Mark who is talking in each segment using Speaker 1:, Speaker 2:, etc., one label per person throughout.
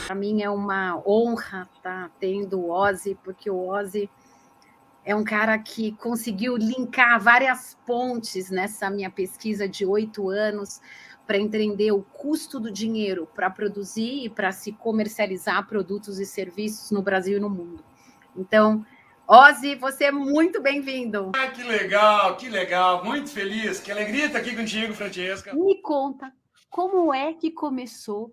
Speaker 1: Para mim é uma honra estar tendo o Ozzy, porque o Ozzy é um cara que conseguiu linkar várias pontes nessa minha pesquisa de 8 anos para entender o custo do dinheiro para produzir e para se comercializar produtos e serviços no Brasil e no mundo. Então, Ozzy, você é muito bem-vindo.
Speaker 2: Ah, que legal, muito feliz, que alegria estar aqui contigo, Francesca.
Speaker 1: Me conta, como é que começou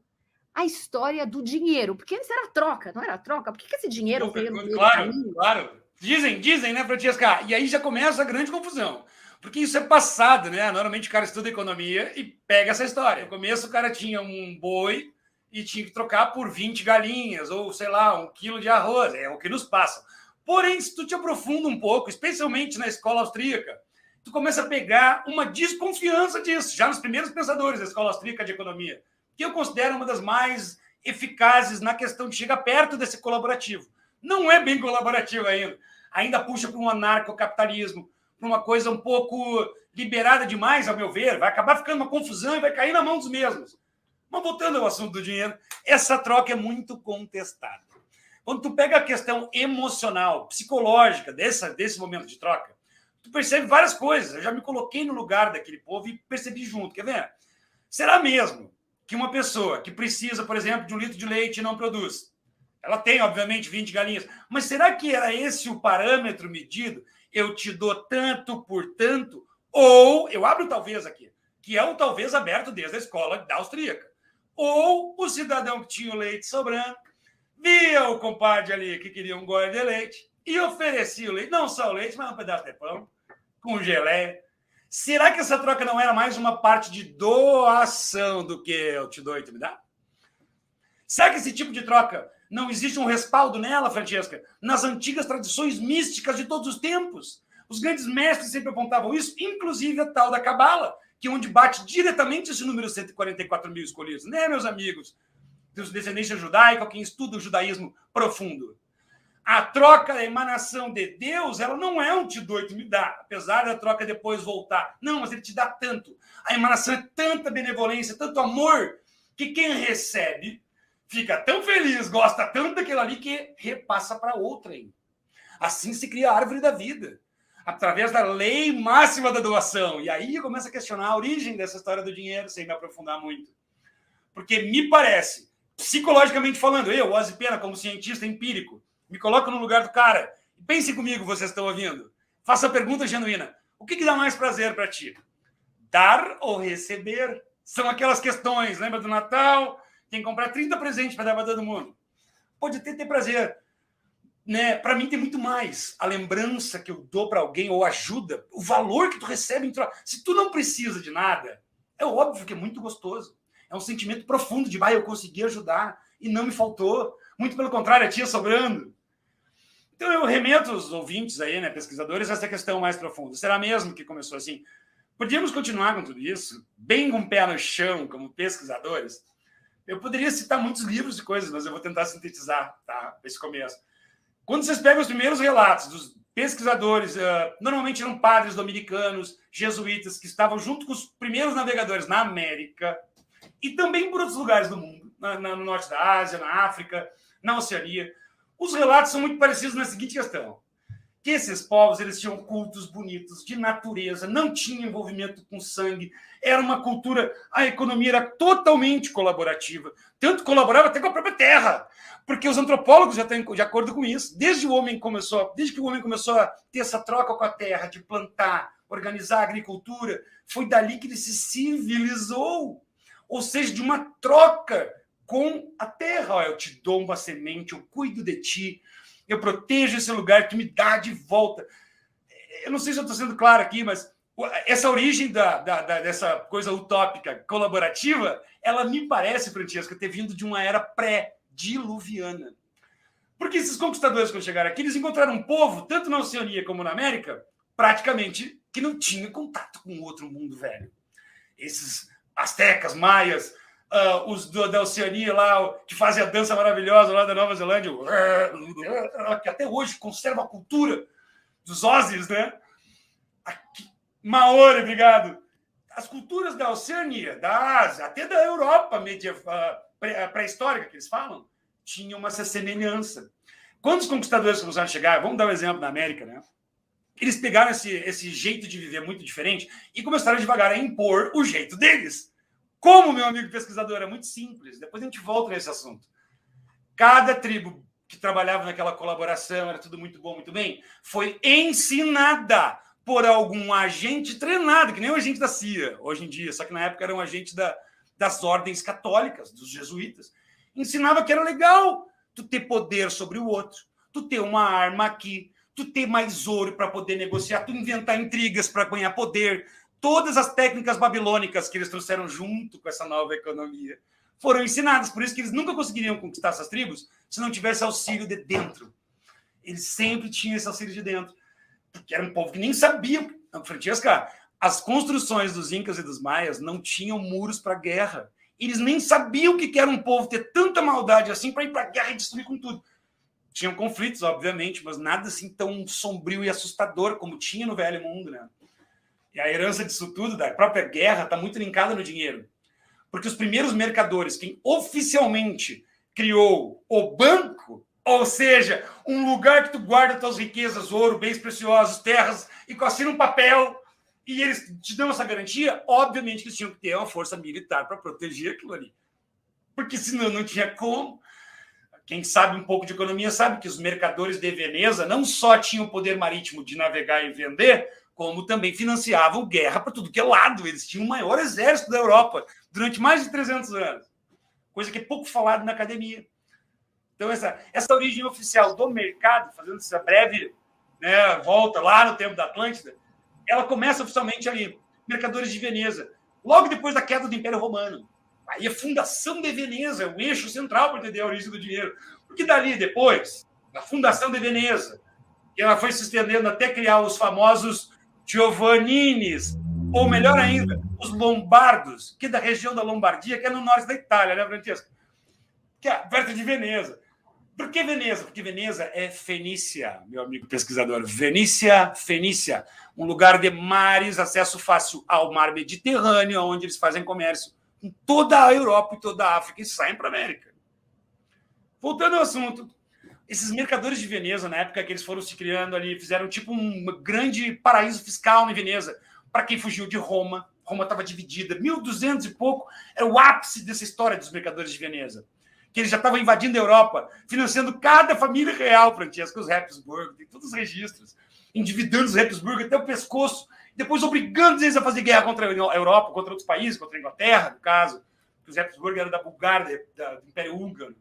Speaker 1: a história do dinheiro? Porque antes era troca, não era troca? Por que esse dinheiro veio no meio do
Speaker 2: Claro,
Speaker 1: caminho?
Speaker 2: claro. Dizem, né, Francesca? E aí já começa a grande confusão. Porque isso é passado, né? Normalmente o cara estuda economia e pega essa história. No começo o cara tinha um boi e tinha que trocar por 20 galinhas, ou sei lá, 1 quilo de arroz. É o que nos passa. Porém, se tu te aprofunda um pouco, especialmente na escola austríaca, tu começa a pegar uma desconfiança disso, já nos primeiros pensadores da escola austríaca de economia, que eu considero uma das mais eficazes na questão de chegar perto desse colaborativo. Não é bem colaborativo ainda. Ainda puxa para um anarcocapitalismo, para uma coisa um pouco liberada demais, ao meu ver. Vai acabar ficando uma confusão e vai cair na mão dos mesmos. Mas voltando ao assunto do dinheiro, essa troca é muito contestada. Quando tu pega a questão emocional, psicológica desse momento de troca, tu percebe várias coisas. Eu já me coloquei no lugar daquele povo e percebi junto. Quer ver? Será mesmo que uma pessoa que precisa, por exemplo, de 1 litro de leite e não produz, ela tem, obviamente, 20 galinhas, mas será que era esse o parâmetro medido? Eu te dou tanto por tanto? Ou, eu abro talvez aqui, que é um talvez aberto desde a escola da austríaca. Ou o cidadão que tinha o leite sobrando, via o compadre ali que queria um gole de leite e oferecia o leite, não só o leite, mas um pedaço de pão, com geleia. Será que essa troca não era mais uma parte de doação do que eu te dou e tu me dá? Será que esse tipo de troca não existe um respaldo nela, Francesca? Nas antigas tradições místicas de todos os tempos. Os grandes mestres sempre apontavam isso, inclusive a tal da Cabala, que é onde bate diretamente esse número 144 mil escolhidos, né, meus amigos? De descendência judaica, quem estuda o judaísmo profundo. A troca, a emanação de Deus, ela não é um te dou e tu me dá, apesar da troca depois voltar. Não, mas ele te dá tanto. A emanação é tanta benevolência, tanto amor, que quem recebe fica tão feliz, gosta tanto daquilo ali que repassa para outrem. Assim se cria a árvore da vida, através da lei máxima da doação. E aí começa a questionar a origem dessa história do dinheiro, sem me aprofundar muito. Porque me parece, psicologicamente falando, eu, Ozzy Pena, como cientista empírico, me coloco no lugar do cara. Pense comigo, vocês estão ouvindo. Faça a pergunta genuína. O que dá mais prazer para ti? Dar ou receber? São aquelas questões. Lembra do Natal? Tem que comprar 30 presentes para dar para todo mundo. Pode até ter prazer. Né? Para mim tem muito mais. A lembrança que eu dou para alguém ou ajuda, o valor que tu recebe em troca. Se tu não precisa de nada, é óbvio que é muito gostoso. É um sentimento profundo de, eu consegui ajudar e não me faltou. Muito pelo contrário, a tia sobrando. Então eu remeto os ouvintes aí, né, pesquisadores, a essa questão mais profunda. Será mesmo que começou assim? Podíamos continuar com tudo isso, bem com o pé no chão, como pesquisadores. Eu poderia citar muitos livros e coisas, mas eu vou tentar sintetizar, tá, esse começo. Quando vocês pegam os primeiros relatos dos pesquisadores, normalmente eram padres dominicanos, jesuítas, que estavam junto com os primeiros navegadores na América e também por outros lugares do mundo, no norte da Ásia, na África, na Oceania. Os relatos são muito parecidos na seguinte questão: que esses povos eles tinham cultos bonitos, de natureza, não tinha envolvimento com sangue, era uma cultura, a economia era totalmente colaborativa, tanto colaborava até com a própria terra, porque os antropólogos já estão de acordo com isso. Desde que o homem começou a ter essa troca com a terra, de plantar, organizar a agricultura, foi dali que ele se civilizou, ou seja, de uma troca com a terra. Eu te dou uma semente, eu cuido de ti, eu protejo esse lugar que me dá de volta. Eu não sei se eu estou sendo claro aqui, mas essa origem dessa coisa utópica, colaborativa, ela me parece, Francesca, ter vindo de uma era pré-diluviana. Porque esses conquistadores, quando chegaram aqui, eles encontraram um povo, tanto na Oceania como na América, praticamente que não tinha contato com o outro mundo velho. Esses astecas, maias, os da Oceania lá, que fazem a dança maravilhosa lá da Nova Zelândia, que até hoje conserva a cultura dos Aussies, né? Maori, obrigado. As culturas da Oceania, da Ásia, até da Europa pré-histórica que eles falam, tinham uma semelhança. Quando os conquistadores começaram a chegar, vamos dar um exemplo na América, né? Eles pegaram esse jeito de viver muito diferente e começaram devagar a impor o jeito deles. Como, meu amigo pesquisador, é muito simples. Depois a gente volta nesse assunto. Cada tribo que trabalhava naquela colaboração, era tudo muito bom, muito bem, foi ensinada por algum agente treinado, que nem o agente da CIA hoje em dia, só que na época era um agente das ordens católicas, dos jesuítas. Ensinava que era legal tu ter poder sobre o outro, tu ter uma arma aqui, tu ter mais ouro para poder negociar, tu inventar intrigas para ganhar poder. Todas as técnicas babilônicas que eles trouxeram junto com essa nova economia foram ensinadas. Por isso que eles nunca conseguiriam conquistar essas tribos se não tivesse auxílio de dentro. Eles sempre tinham esse auxílio de dentro. Porque era um povo que nem sabia. Francesca, as construções dos Incas e dos Maias não tinham muros para guerra. Eles nem sabiam o que era um povo ter tanta maldade assim para ir para a guerra e destruir com tudo. Tinham conflitos, obviamente, mas nada assim tão sombrio e assustador como tinha no Velho Mundo, né? E a herança disso tudo, da própria guerra, está muito linkada no dinheiro. Porque os primeiros mercadores, quem oficialmente criou o banco, ou seja, um lugar que tu guarda tuas riquezas, ouro, bens preciosos, terras, e assina um papel, e eles te dão essa garantia, obviamente que eles tinham que ter uma força militar para proteger aquilo ali. Porque senão não tinha como. Quem sabe um pouco de economia sabe que os mercadores de Veneza não só tinham o poder marítimo de navegar e vender, como também financiavam guerra para tudo que é lado. Eles tinham o maior exército da Europa durante mais de 300 anos. Coisa que é pouco falada na academia. Então, essa origem oficial do mercado, fazendo essa breve, né, volta lá no tempo da Atlântida, ela começa oficialmente ali, mercadores de Veneza, logo depois da queda do Império Romano. Aí a fundação de Veneza, o eixo central para entender a origem do dinheiro. Porque dali depois, a fundação de Veneza, que ela foi se estendendo até criar os famosos Giovannines, ou melhor ainda, os Lombardos, que é da região da Lombardia, que é no norte da Itália, né, Francesco? Que é perto de Veneza. Por que Veneza? Porque Veneza é Fenícia, meu amigo pesquisador. Fenícia, um lugar de mares, acesso fácil ao mar Mediterrâneo, onde eles fazem comércio em toda a Europa e toda a África e saem para a América. Voltando ao assunto, esses mercadores de Veneza, na época que eles foram se criando ali, fizeram tipo um grande paraíso fiscal em Veneza, para quem fugiu de Roma. Roma estava dividida, 1200 e pouco, era o ápice dessa história dos mercadores de Veneza, que eles já estavam invadindo a Europa, financiando cada família real, Francesca, os Habsburgo, tem todos os registros, endividando os Habsburgo até o pescoço, depois obrigando eles a fazer guerra contra a Europa, contra outros países, contra a Inglaterra, no caso, que os Habsburgo eram da Bulgária, do Império Húngaro,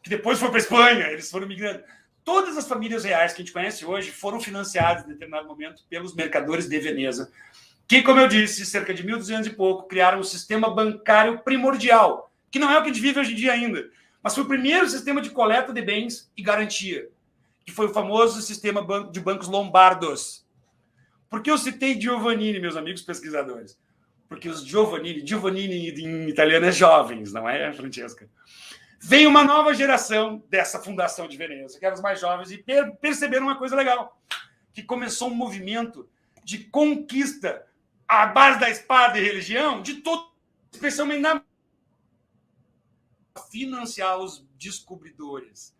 Speaker 2: que depois foi para a Espanha, eles foram migrando. Todas as famílias reais que a gente conhece hoje foram financiadas em determinado momento pelos mercadores de Veneza, que, como eu disse, cerca de 1200 e pouco, criaram um sistema bancário primordial, que não é o que a gente vive hoje em dia ainda, mas foi o primeiro sistema de coleta de bens e garantia, que foi o famoso sistema de bancos lombardos. Por que eu citei Giovannini, meus amigos pesquisadores? Porque os Giovannini em italiano é jovens, não é, Francesca? Vem uma nova geração dessa fundação de Veneza, que eram os mais jovens, e perceberam uma coisa legal, que começou um movimento de conquista à base da espada e religião de todo, especialmente na financiar os descobridores.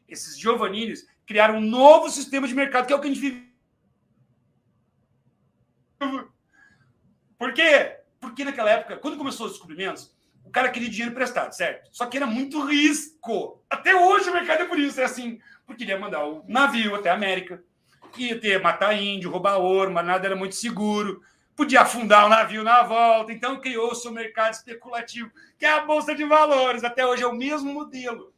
Speaker 2: Esses Giovanninis criaram um novo sistema de mercado, que é o que a gente vive. Por quê? Porque naquela época, quando começou os descobrimentos, o cara queria dinheiro emprestado, certo? Só que era muito risco. Até hoje o mercado é por isso, é assim. Porque ele ia mandar o navio até a América, ia matar índio, roubar ouro, mas nada era muito seguro. Podia afundar o navio na volta. Então criou o seu mercado especulativo, que é a Bolsa de Valores. Até hoje é o mesmo modelo.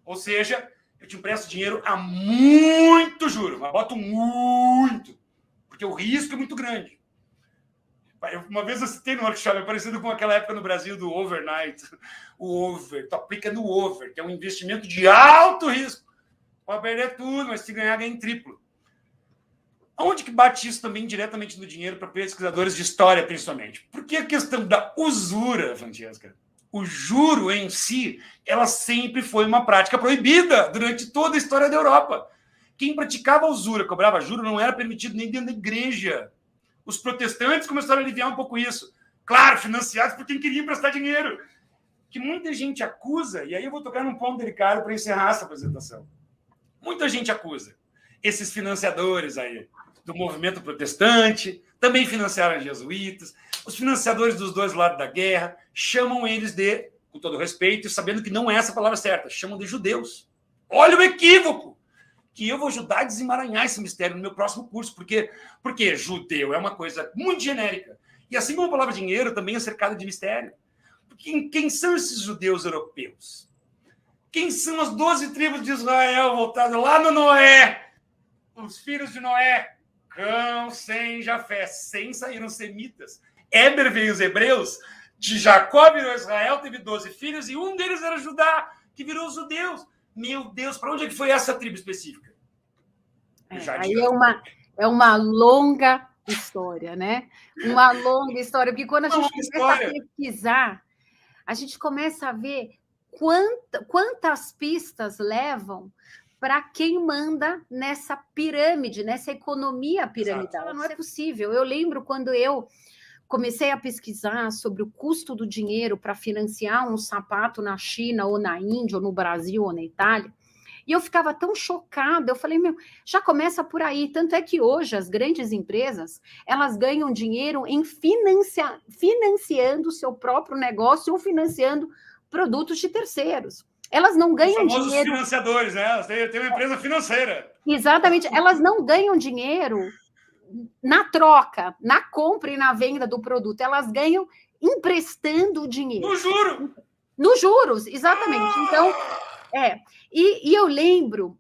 Speaker 2: Ou seja, eu te empresto dinheiro a muito juro, mas boto muito, porque o risco é muito grande. Uma vez eu citei no workshop, é parecido com aquela época no Brasil do overnight. O over, tu aplica no over, que é um investimento de alto risco. Pode perder tudo, mas se ganhar, ganha em triplo. Aonde que bate isso também diretamente no dinheiro para pesquisadores de história, principalmente? Porque a questão da usura, Francesca, o juro em si, ela sempre foi uma prática proibida durante toda a história da Europa. Quem praticava usura, cobrava juro, não era permitido nem dentro da igreja. Os protestantes começaram a aliviar um pouco isso. Claro, financiados por quem queria emprestar dinheiro. que muita gente acusa, e aí eu vou tocar num ponto delicado para encerrar essa apresentação. Muita gente acusa esses financiadores aí do movimento protestante, também financiaram jesuítas, os financiadores dos dois lados da guerra, chamam eles de, com todo respeito, sabendo que não é essa a palavra certa, chamam de judeus. Olha o equívoco! Que eu vou ajudar a desemaranhar esse mistério no meu próximo curso, porque judeu é uma coisa muito genérica. E assim como a palavra dinheiro também é cercada de mistério. Porque quem são esses judeus europeus? Quem são as 12 tribos de Israel voltadas lá no Noé? Os filhos de Noé, Cão, Sem, Jafé. Sem saíram semitas. Éber veio os hebreus, de Jacó virou Israel, teve 12 filhos, e um deles era Judá, que virou os judeus. Meu Deus, para onde é que foi essa tribo específica?
Speaker 1: Aí é uma longa história, né? Uma longa história, porque quando a gente começa a pesquisar, a gente começa a ver quantas pistas levam para quem manda nessa pirâmide, nessa economia piramidal. Exato. Não é possível. Eu lembro quando eu comecei a pesquisar sobre o custo do dinheiro para financiar um sapato na China, ou na Índia, ou no Brasil, ou na Itália, e eu ficava tão chocada, eu falei, já começa por aí, tanto é que hoje as grandes empresas, elas ganham dinheiro em financiando o seu próprio negócio ou financiando produtos de terceiros. Elas não ganham dinheiro... Os famosos
Speaker 2: financiadores, né? Elas têm uma empresa financeira.
Speaker 1: Exatamente, elas não ganham dinheiro na troca, na compra e na venda do produto, elas ganham emprestando o dinheiro.
Speaker 2: No juro!
Speaker 1: Nos juros, exatamente. Então, e eu lembro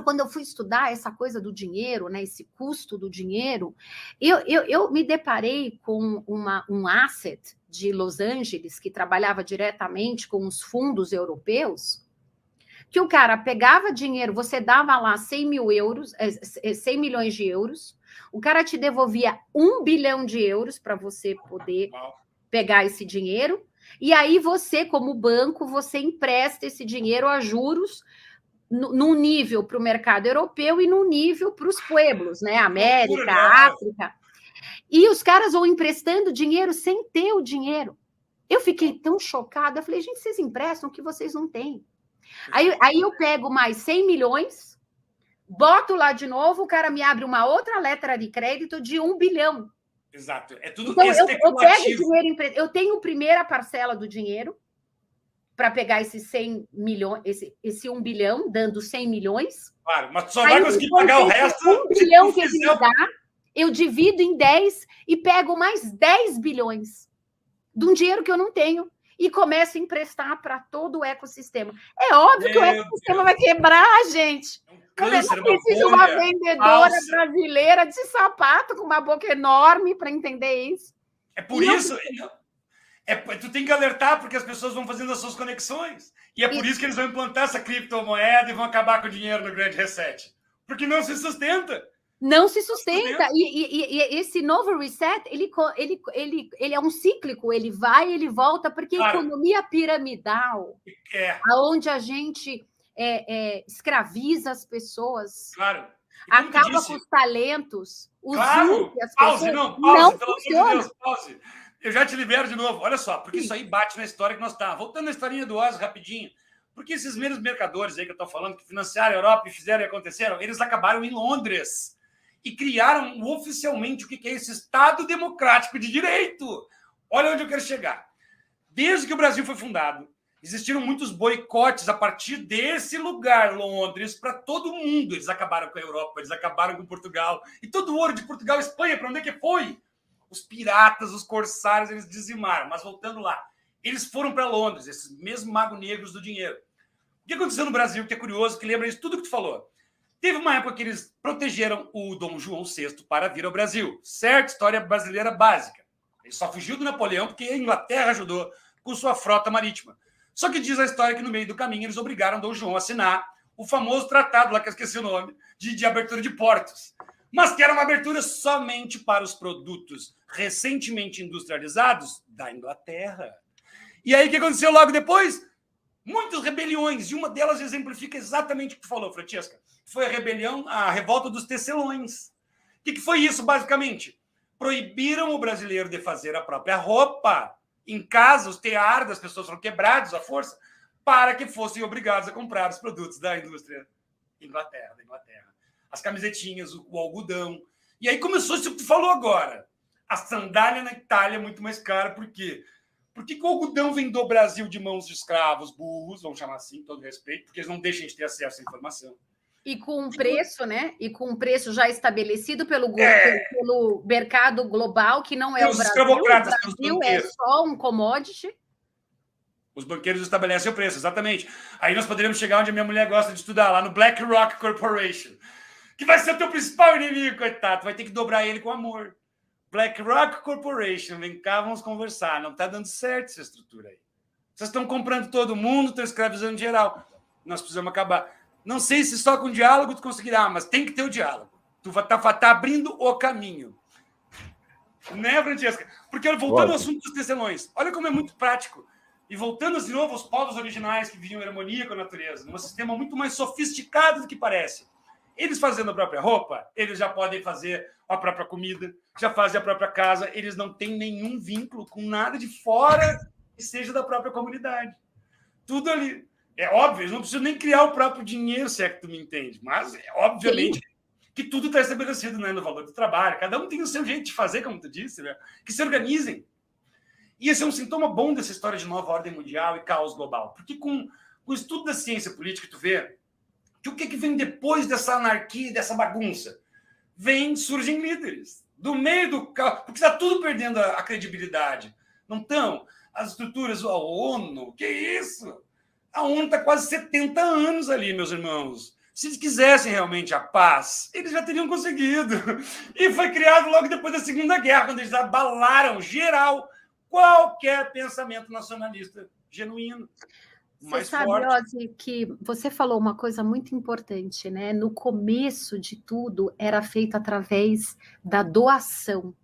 Speaker 1: quando eu fui estudar essa coisa do dinheiro, né, esse custo do dinheiro, eu me deparei com um asset de Los Angeles, que trabalhava diretamente com os fundos europeus, que o cara pegava dinheiro, você dava lá 100 milhões de euros, o cara te devolvia 1 bilhão de euros para você poder pegar esse dinheiro, e aí você, como banco, você empresta esse dinheiro a juros num nível para o mercado europeu e num nível para os pueblos, né? América, África. E os caras vão emprestando dinheiro sem ter o dinheiro. Eu fiquei tão chocada, eu falei, gente, vocês emprestam o que vocês não têm. Aí eu pego mais 100 milhões, boto lá de novo, o cara me abre uma outra letra de crédito de 1 bilhão.
Speaker 2: Exato. É tudo
Speaker 1: então, eu pego dinheiro, eu tenho a primeira parcela do dinheiro para pegar esses 100 milhões, esse 1 bilhão, dando 100 milhões.
Speaker 2: Claro, mas só vai conseguir pagar o resto.
Speaker 1: 1 bilhão que ele me dá, eu divido em 10 e pego mais 10 bilhões de um dinheiro que eu não tenho e começo a emprestar para todo o ecossistema. É óbvio que o ecossistema vai quebrar, gente. Eu não preciso de uma vendedora brasileira de sapato com uma boca enorme para entender isso.
Speaker 2: É por isso... tu tem que alertar, porque as pessoas vão fazendo as suas conexões. E é por isso que eles vão implantar essa criptomoeda e vão acabar com o dinheiro no grande reset. Porque não se sustenta.
Speaker 1: Não se sustenta. E esse novo reset, ele é um cíclico, ele vai e ele volta, porque a economia piramidal, onde a gente escraviza as pessoas, acaba com os talentos, os as
Speaker 2: pessoas,
Speaker 1: não
Speaker 2: funciona. Pause. Eu já te libero de novo. Olha só, porque isso aí bate na história que nós estamos. Voltando na historinha do Ozzy rapidinho. Porque esses mesmos mercadores aí que eu estou falando, que financiaram a Europa e fizeram e aconteceram, eles acabaram em Londres e criaram oficialmente o que é esse Estado Democrático de Direito. Olha onde eu quero chegar. Desde que o Brasil foi fundado, existiram muitos boicotes a partir desse lugar, Londres, para todo mundo. Eles acabaram com a Europa, eles acabaram com Portugal. E todo o ouro de Portugal e Espanha, para onde é que foi? Os piratas, os corsários, eles dizimaram. Mas voltando lá, eles foram para Londres, esses mesmos magos negros do dinheiro. O que aconteceu no Brasil, que é curioso, que lembra isso tudo que tu falou? Teve uma época que eles protegeram o Dom João VI para vir ao Brasil. Certo? História brasileira básica. Ele só fugiu do Napoleão porque a Inglaterra ajudou com sua frota marítima. Só que diz a história que no meio do caminho eles obrigaram Dom João a assinar o famoso tratado, lá que eu esqueci o nome, de abertura de portos. Mas que era uma abertura somente para os produtos recentemente industrializados da Inglaterra. E aí, o que aconteceu logo depois? Muitas rebeliões, e uma delas exemplifica exatamente o que tu falou, Francesca. Foi a revolta dos tecelões. O que foi isso, basicamente? Proibiram o brasileiro de fazer a própria roupa em casa, os tear das pessoas foram quebrados à força para que fossem obrigados a comprar os produtos da indústria da Inglaterra. As camisetinhas, o algodão. E aí começou isso que tu falou agora. A sandália na Itália é muito mais cara. Por quê? Porque o algodão vem do Brasil de mãos de escravos, burros, vamos chamar assim, com todo respeito, porque eles não deixam de ter acesso à informação.
Speaker 1: E com um preço, né? E com um preço já estabelecido pelo mercado global, que não é o Brasil. O Brasil é só um commodity.
Speaker 2: Os banqueiros estabelecem o preço, exatamente. Aí nós poderíamos chegar onde a minha mulher gosta de estudar, lá no BlackRock Corporation, que vai ser o teu principal inimigo, coitado. Vai ter que dobrar ele com amor. BlackRock Corporation, vem cá, vamos conversar. Não está dando certo essa estrutura aí. Vocês estão comprando todo mundo, estão escravizando geral. Nós precisamos acabar. Não sei se só com diálogo tu conseguirá, mas tem que ter o diálogo. Tu tá abrindo o caminho. Né, Francesca? Porque voltando ao assunto dos tecelões, olha como é muito prático. E voltando de novo aos povos originais que viviam em harmonia com a natureza, num sistema muito mais sofisticado do que parece. Eles fazendo a própria roupa, eles já podem fazer a própria comida, já fazem a própria casa, eles não têm nenhum vínculo com nada de fora que seja da própria comunidade. Tudo ali. É óbvio, eles não precisam nem criar o próprio dinheiro, se é que tu me entende, mas obviamente que tudo está estabelecido, né, no valor do trabalho. Cada um tem o seu jeito de fazer, como tu disse, né? Que se organizem. E esse é um sintoma bom dessa história de nova ordem mundial e caos global. Porque com o estudo da ciência política, tu vê que o que vem depois dessa anarquia, dessa bagunça? Surgem líderes. Do meio do caos, porque está tudo perdendo a credibilidade. Não estão? As estruturas, a ONU, que isso? A ONU está quase 70 anos ali, meus irmãos. Se eles quisessem realmente a paz, eles já teriam conseguido. E foi criado logo depois da Segunda Guerra, quando eles abalaram geral qualquer pensamento nacionalista genuíno.
Speaker 1: Você sabe, Ozzy, que você falou uma coisa muito importante, né? No começo de tudo era feito através da doação.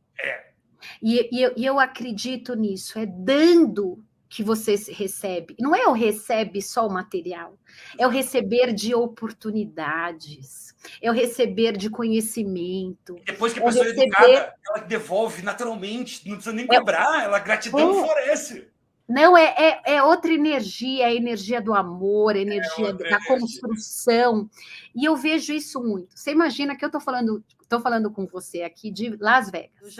Speaker 1: E eu acredito nisso, é dando que você recebe. Não é o recebe só o material, é o receber de oportunidades, é o receber de conhecimento.
Speaker 2: Depois que a pessoa é educada, ela devolve naturalmente, não precisa nem cobrar, ela gratidão floresce.
Speaker 1: Não, é outra energia, é a energia do amor, a energia da construção. E eu vejo isso muito. Você imagina que eu estou falando com você aqui de Las Vegas.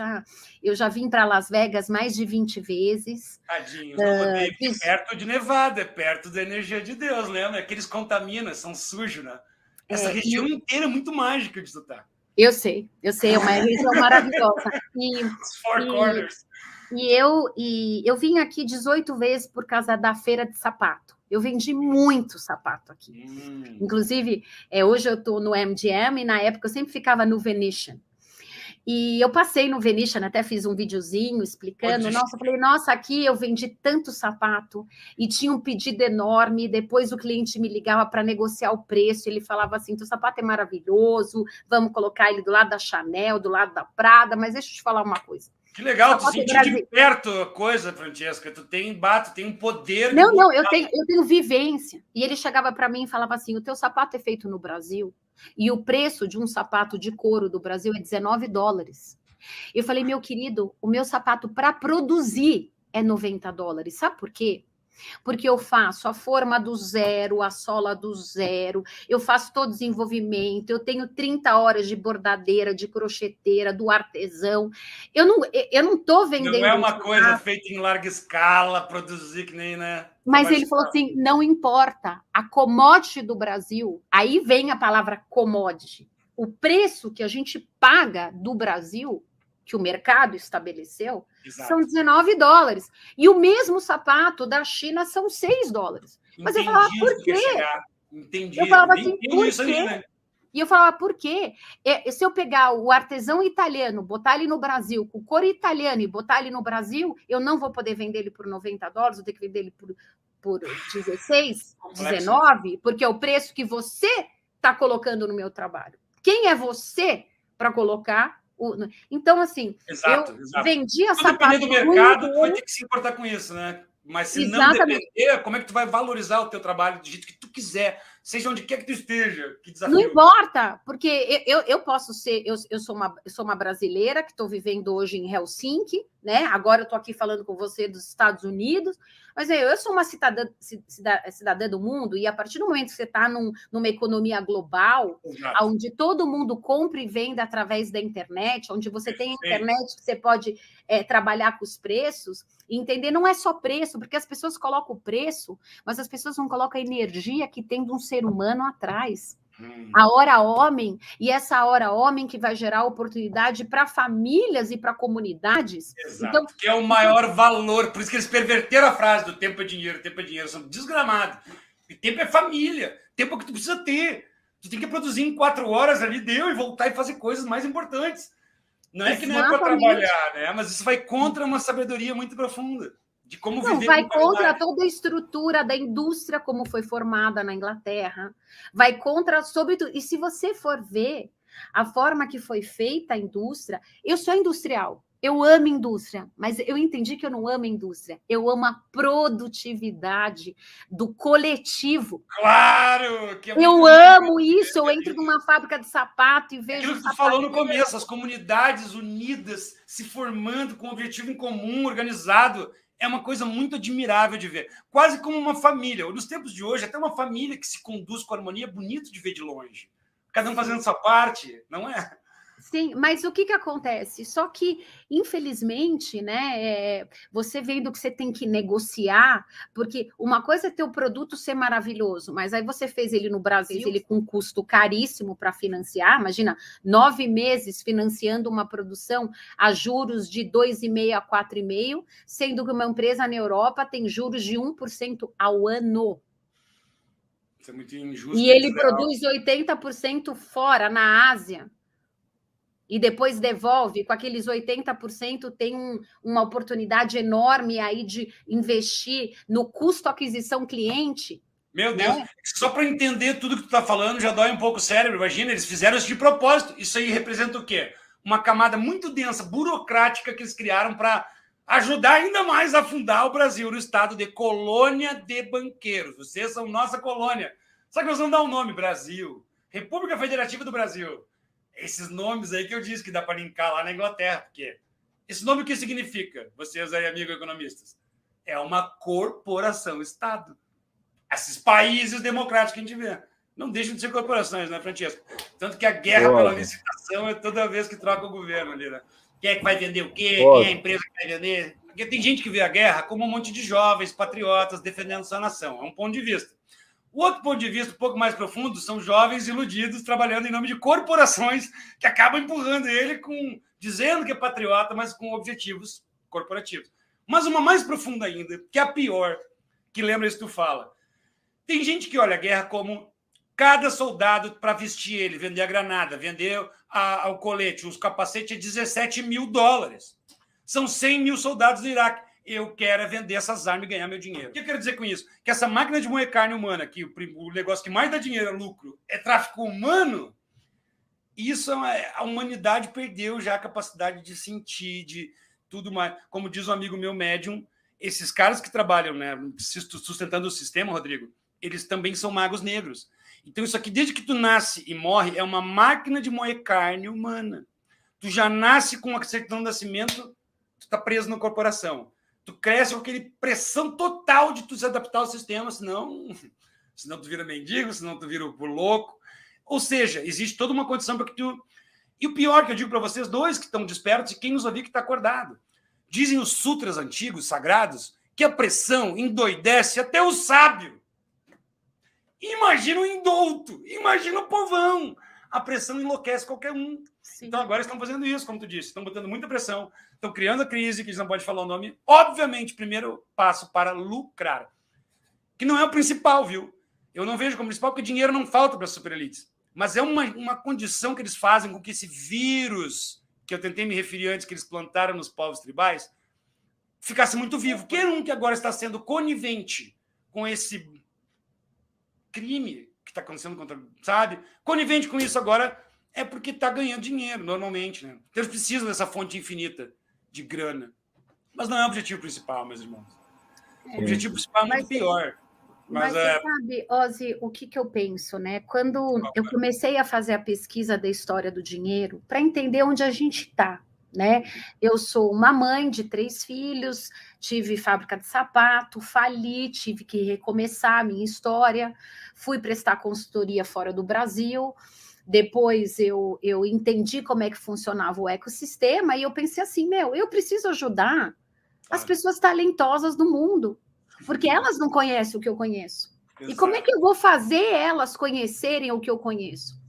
Speaker 1: Eu já vim para Las Vegas mais de 20 vezes.
Speaker 2: Tadinho, perto de Nevada, é perto da energia de Deus, lembra? Que eles contaminam, são sujos, né? Essa região inteira é muito mágica de estar.
Speaker 1: Eu sei, é uma região maravilhosa.
Speaker 2: Os Four Corners.
Speaker 1: E eu vim aqui 18 vezes por causa da feira de sapato. Eu vendi muito sapato aqui. Inclusive, hoje eu estou no MGM e na época eu sempre ficava no Venetian. E eu passei no Venetian, até fiz um videozinho explicando. Nossa, eu falei, nossa, aqui eu vendi tanto sapato e tinha um pedido enorme. Depois o cliente me ligava para negociar o preço. Ele falava assim, teu sapato é maravilhoso, vamos colocar ele do lado da Chanel, do lado da Prada. Mas deixa eu te falar uma coisa.
Speaker 2: Que legal, tu sentiu de perto a coisa, Francesca. Tu tem um poder.
Speaker 1: Não, eu tenho vivência. E ele chegava para mim e falava assim: o teu sapato é feito no Brasil e o preço de um sapato de couro do Brasil é $19. Eu falei, meu querido, o meu sapato para produzir é $90. Sabe por quê? Porque eu faço a forma do zero, a sola do zero, eu faço todo o desenvolvimento, eu tenho 30 horas de bordadeira, de crocheteira, do artesão. Eu não estou vendendo.
Speaker 2: Não é uma coisa feita em larga escala, produzir que nem, né?
Speaker 1: Mas ele falou assim: não importa, a commodity do Brasil, aí vem a palavra commodity. O preço que a gente paga do Brasil, que o mercado estabeleceu, são $19. E o mesmo sapato da China são $6. Mas eu falava, por quê?
Speaker 2: Entendi.
Speaker 1: Eu falava assim, por quê? Né? E eu falava, por quê? Se eu pegar o artesão italiano, botar ele no Brasil, com cor italiana e botar ele no Brasil, eu não vou poder vender ele por $90, vou ter que vender ele por 16, 19, porque é o preço que você está colocando no meu trabalho. Quem é você para colocar? Então, assim,
Speaker 2: exato.
Speaker 1: Vendia sapato.
Speaker 2: Dependendo do mercado, tu vai ter que se importar com isso, né? Mas se não depender, como é que tu vai valorizar o teu trabalho do jeito que tu quiser, seja onde quer que tu esteja? Que desafio.
Speaker 1: Não importa, porque eu posso ser, eu sou uma brasileira que estou vivendo hoje em Helsinki, né? Agora eu estou aqui falando com você dos Estados Unidos, mas eu sou uma cidadã do mundo, e a partir do momento que você está numa economia global, onde todo mundo compra e vende através da internet, onde você tem a internet que você pode trabalhar com os preços, e entender não é só preço, porque as pessoas colocam o preço, mas as pessoas não colocam a energia que tem de um ser humano atrás. A hora homem, e essa hora homem que vai gerar oportunidade para famílias e para comunidades.
Speaker 2: Exato, então, que é o maior valor, por isso que eles perverteram a frase do tempo é dinheiro, são desgramados. E tempo é família, tempo é o que tu precisa ter. Tu tem que produzir em 4 horas ali, deu, e voltar e fazer coisas mais importantes. Não é que não é para trabalhar, né? Mas isso vai contra uma sabedoria muito profunda. De como viver.
Speaker 1: Vai contra toda a estrutura da indústria como foi formada na Inglaterra, vai contra, sobretudo, e se você for ver a forma que foi feita a indústria, eu sou industrial, eu amo indústria, mas eu entendi que eu não amo a indústria, eu amo a produtividade do coletivo.
Speaker 2: Claro! Que
Speaker 1: eu amo isso, eu entro numa fábrica de sapato e vejo...
Speaker 2: Aquilo que tu falou no começo, as comunidades unidas, se formando com um objetivo em comum, organizado... É uma coisa muito admirável de ver. Quase como uma família. Nos tempos de hoje, até uma família que se conduz com harmonia é bonito de ver de longe. Cada um fazendo sua parte, não é?
Speaker 1: Sim, mas o que acontece? Só que, infelizmente, né, você vendo que você tem que negociar, porque uma coisa é ter o produto ser maravilhoso, mas aí você fez ele no Brasil, ele com um custo caríssimo para financiar, imagina, 9 meses financiando uma produção a juros de 2,5% a 4,5%, sendo que uma empresa na Europa tem juros de 1% ao ano.
Speaker 2: Isso é muito injusto.
Speaker 1: E ele produz 80% fora, na Ásia. E depois devolve, com aqueles 80%, tem uma oportunidade enorme aí de investir no custo aquisição cliente.
Speaker 2: Meu Deus, né? Só para entender tudo que tu está falando, já dói um pouco o cérebro. Imagina, eles fizeram isso de propósito. Isso aí representa o quê? Uma camada muito densa, burocrática, que eles criaram para ajudar ainda mais a afundar o Brasil no estado de colônia de banqueiros. Vocês são nossa colônia. Só que nós vamos dar um nome, Brasil. República Federativa do Brasil. Esses nomes aí que eu disse que dá para linkar lá na Inglaterra, porque esse nome o que significa? Vocês aí, amigos economistas, é uma corporação-estado. Esses países democráticos que a gente vê não deixam de ser corporações, né, Francesco? Tanto que a guerra pela licitação é toda vez que troca o governo ali, né? Quem é que vai vender o quê? Quem é a empresa que vai vender? Porque tem gente que vê a guerra como um monte de jovens patriotas defendendo sua nação. É um ponto de vista. O outro ponto de vista, um pouco mais profundo, são jovens iludidos trabalhando em nome de corporações que acabam empurrando ele dizendo que é patriota, mas com objetivos corporativos. Mas uma mais profunda ainda, que é a pior, que lembra isso que tu fala. Tem gente que olha a guerra como cada soldado para vestir ele, vender a granada, vender o colete, os capacetes é $17 mil. São 100 mil soldados no Iraque. Eu quero vender essas armas e ganhar meu dinheiro. O que eu quero dizer com isso? Que essa máquina de moer carne humana, que o negócio que mais dá dinheiro é lucro, é tráfico humano, isso a humanidade perdeu já a capacidade de sentir, de tudo mais. Como diz um amigo meu médium, esses caras que trabalham, né, sustentando o sistema, Rodrigo, eles também são magos negros. Então isso aqui, desde que tu nasce e morre, é uma máquina de moer carne humana. Tu já nasce com a certidão de nascimento, tu tá preso na corporação. Tu cresce com aquela pressão total de tu se adaptar ao sistema, senão tu vira mendigo, senão tu vira por louco. Ou seja, existe toda uma condição para que tu... E o pior que eu digo para vocês dois que estão despertos e quem nos ouvir que está acordado. Dizem os sutras antigos, sagrados, que a pressão endoidece até o sábio. Imagina o indouto, imagina o povão. A pressão enlouquece qualquer um. Sim. Então agora estão fazendo isso, como tu disse, estão botando muita pressão, estão criando a crise, que eles não podem falar o nome. Obviamente, primeiro passo para lucrar, que não é o principal, viu? Eu não vejo como principal, porque dinheiro não falta para as superelites. Mas é uma condição que eles fazem com que esse vírus, que eu tentei me referir antes, que eles plantaram nos povos tribais, ficasse muito vivo. Qualquer um que agora está sendo conivente com esse crime que está acontecendo contra, sabe? Conivente com isso agora é porque está ganhando dinheiro, normalmente, né? Então eles precisam dessa fonte infinita de grana. Mas não é o objetivo principal, meus irmãos. O objetivo principal é muito pior.
Speaker 1: Mas você sabe, Ozzy, o que eu penso, né? Quando eu comecei a fazer a pesquisa da história do dinheiro, para entender onde a gente está, né? Eu sou uma mãe de 3 filhos, tive fábrica de sapato, fali, tive que recomeçar a minha história, fui prestar consultoria fora do Brasil, depois eu entendi como é que funcionava o ecossistema e eu pensei assim, eu preciso ajudar as pessoas talentosas do mundo, porque elas não conhecem o que eu conheço. Exato. E como é que eu vou fazer elas conhecerem o que eu conheço?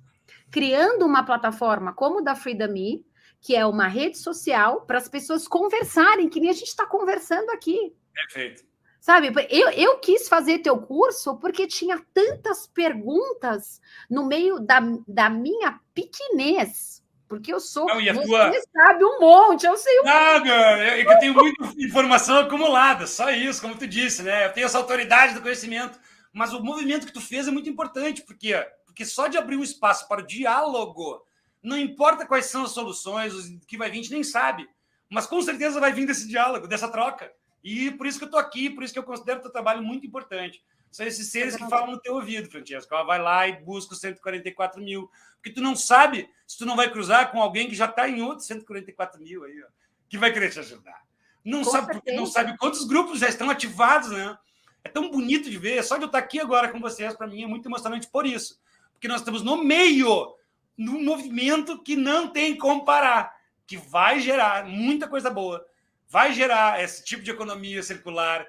Speaker 1: Criando uma plataforma como o da Freedom.me, que é uma rede social para as pessoas conversarem, que nem a gente está conversando aqui.
Speaker 2: Perfeito.
Speaker 1: Sabe, eu quis fazer teu curso porque tinha tantas perguntas no meio da minha pequenez, porque eu sou...
Speaker 2: Não,
Speaker 1: você sabe um monte, eu sei
Speaker 2: Nada, é que eu tenho muita informação acumulada, só isso, como tu disse, né? Eu tenho essa autoridade do conhecimento, mas o movimento que tu fez é muito importante, porque só de abrir um espaço para o diálogo, não importa quais são as soluções, o que vai vir, a gente nem sabe, mas com certeza vai vir desse diálogo, dessa troca. E por isso que eu estou aqui, por isso que eu considero o teu trabalho muito importante. São esses seres que falam no teu ouvido, Francesco. Ela vai lá e busca os 144 mil. Porque tu não sabe se tu não vai cruzar com alguém que já está em outros 144 mil aí, ó, que vai querer te ajudar. Não sabe, porque não sabe quantos grupos já estão ativados, né? É tão bonito de ver. Só de eu estar aqui agora com vocês, para mim, é muito emocionante por isso. Porque nós estamos no meio de um movimento que não tem como parar, que vai gerar muita coisa boa, vai gerar esse tipo de economia circular.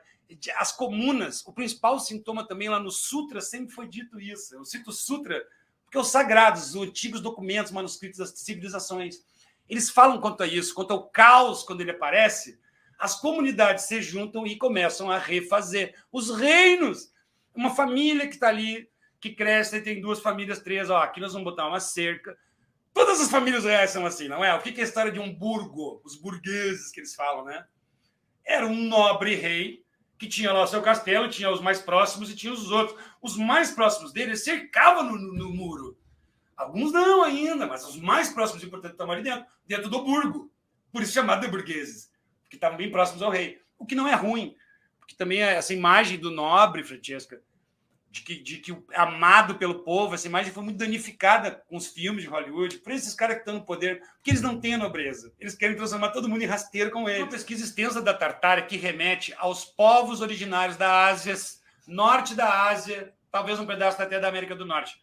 Speaker 2: As comunas, o principal sintoma também lá no Sutra, sempre foi dito isso. Eu cito o Sutra porque os sagrados, os antigos documentos, manuscritos das civilizações, eles falam quanto a isso, quanto ao caos quando ele aparece, as comunidades se juntam e começam a refazer os reinos. Uma família que está ali, que cresce e tem 2 famílias, 3, ó, aqui nós vamos botar uma cerca. Todas as famílias reais são assim, não é? O que é a história de um burgo? Os burgueses que eles falam, né? Era um nobre rei que tinha lá o seu castelo, tinha os mais próximos e tinha os outros. Os mais próximos dele cercavam no muro. Alguns não ainda, mas os mais próximos e importantes estavam ali dentro do burgo. Por isso chamado de burgueses, que estavam bem próximos ao rei. O que não é ruim, porque também essa imagem do nobre, Francesca, de que o amado pelo povo, essa imagem foi muito danificada com os filmes de Hollywood, por esses caras que estão no poder, porque eles não têm a nobreza. Eles querem transformar todo mundo em rasteiro com eles. Uma pesquisa extensa da Tartária que remete aos povos originários da Ásia, norte da Ásia, talvez um pedaço até da América do Norte.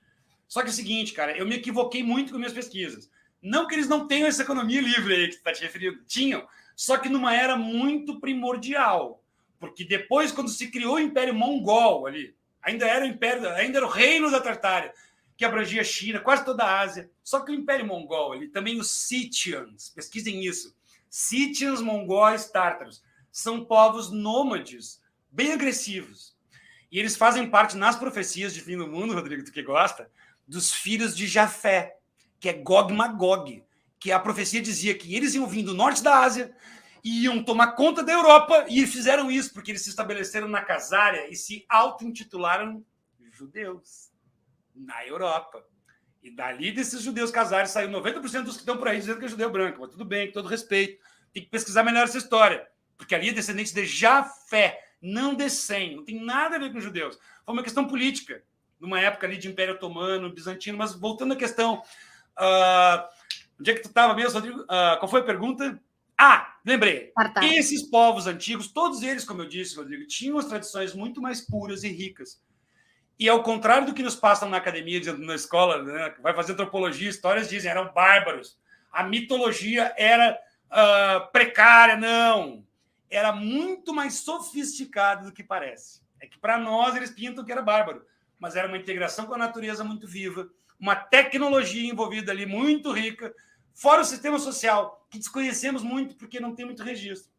Speaker 2: Só que é o seguinte, cara, eu me equivoquei muito com minhas pesquisas. Não que eles não tenham essa economia livre aí que você está te referindo. Tinham, só que numa era muito primordial. Porque depois, quando se criou o Império Mongol ali, ainda era o Império, ainda era o reino da Tartária, que abrangia a China, quase toda a Ásia. Só que o Império Mongol, ali, também os Scythians, pesquisem isso. Scythians, mongóis, tártaros, são povos nômades, bem agressivos. E eles fazem parte, nas profecias de fim do mundo, Rodrigo, tu que gosta, dos filhos de Jafé, que é Gog e Magog, que a profecia dizia que eles iam vir do norte da Ásia, iam tomar conta da Europa, e fizeram isso porque eles se estabeleceram na Casária e se auto-intitularam judeus na Europa. E dali desses judeus casários saiu 90% dos que estão por aí dizendo que é judeu branco. Mas tudo bem, com todo respeito. Tem que pesquisar melhor essa história, porque ali é descendente de Jafé, não de Sem. Não tem nada a ver com os judeus. Foi uma questão política, numa época ali de Império Otomano, Bizantino. Mas voltando à questão, onde é que tu estava mesmo, Rodrigo? Qual foi a pergunta? Lembrei. Esses povos antigos, todos eles, como eu disse, Rodrigo, tinham as tradições muito mais puras e ricas. E ao contrário do que nos passam na academia, na escola, né, vai fazer antropologia, histórias dizem, eram bárbaros. A mitologia era precária, não. Era muito mais sofisticada do que parece. É que para nós eles pintam que era bárbaro, mas era uma integração com a natureza muito viva, uma tecnologia envolvida ali muito rica, fora o sistema social, que desconhecemos muito porque não tem muito registro.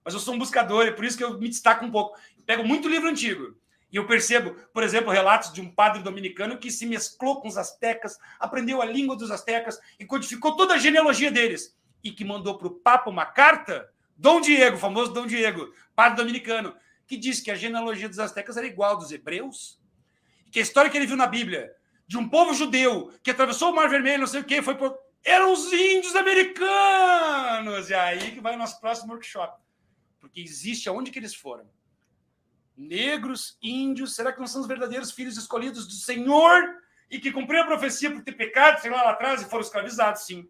Speaker 2: Mas eu sou um buscador e por isso que eu me destaco um pouco. Eu pego muito livro antigo e eu percebo, por exemplo, relatos de um padre dominicano que se mesclou com os astecas, aprendeu a língua dos astecas e codificou toda a genealogia deles e que mandou para o Papa uma carta, Dom Diego, o famoso Dom Diego, padre dominicano, que disse que a genealogia dos astecas era igual dos hebreus, e que a história que ele viu na Bíblia de um povo judeu que atravessou o Mar Vermelho, não sei o quê, foi por... eram os índios americanos. E aí que vai o nosso próximo workshop. Porque existe aonde que eles foram. Negros, índios, será que não são os verdadeiros filhos escolhidos do Senhor e que cumpriram a profecia por ter pecado, sei lá atrás, e foram escravizados? Sim,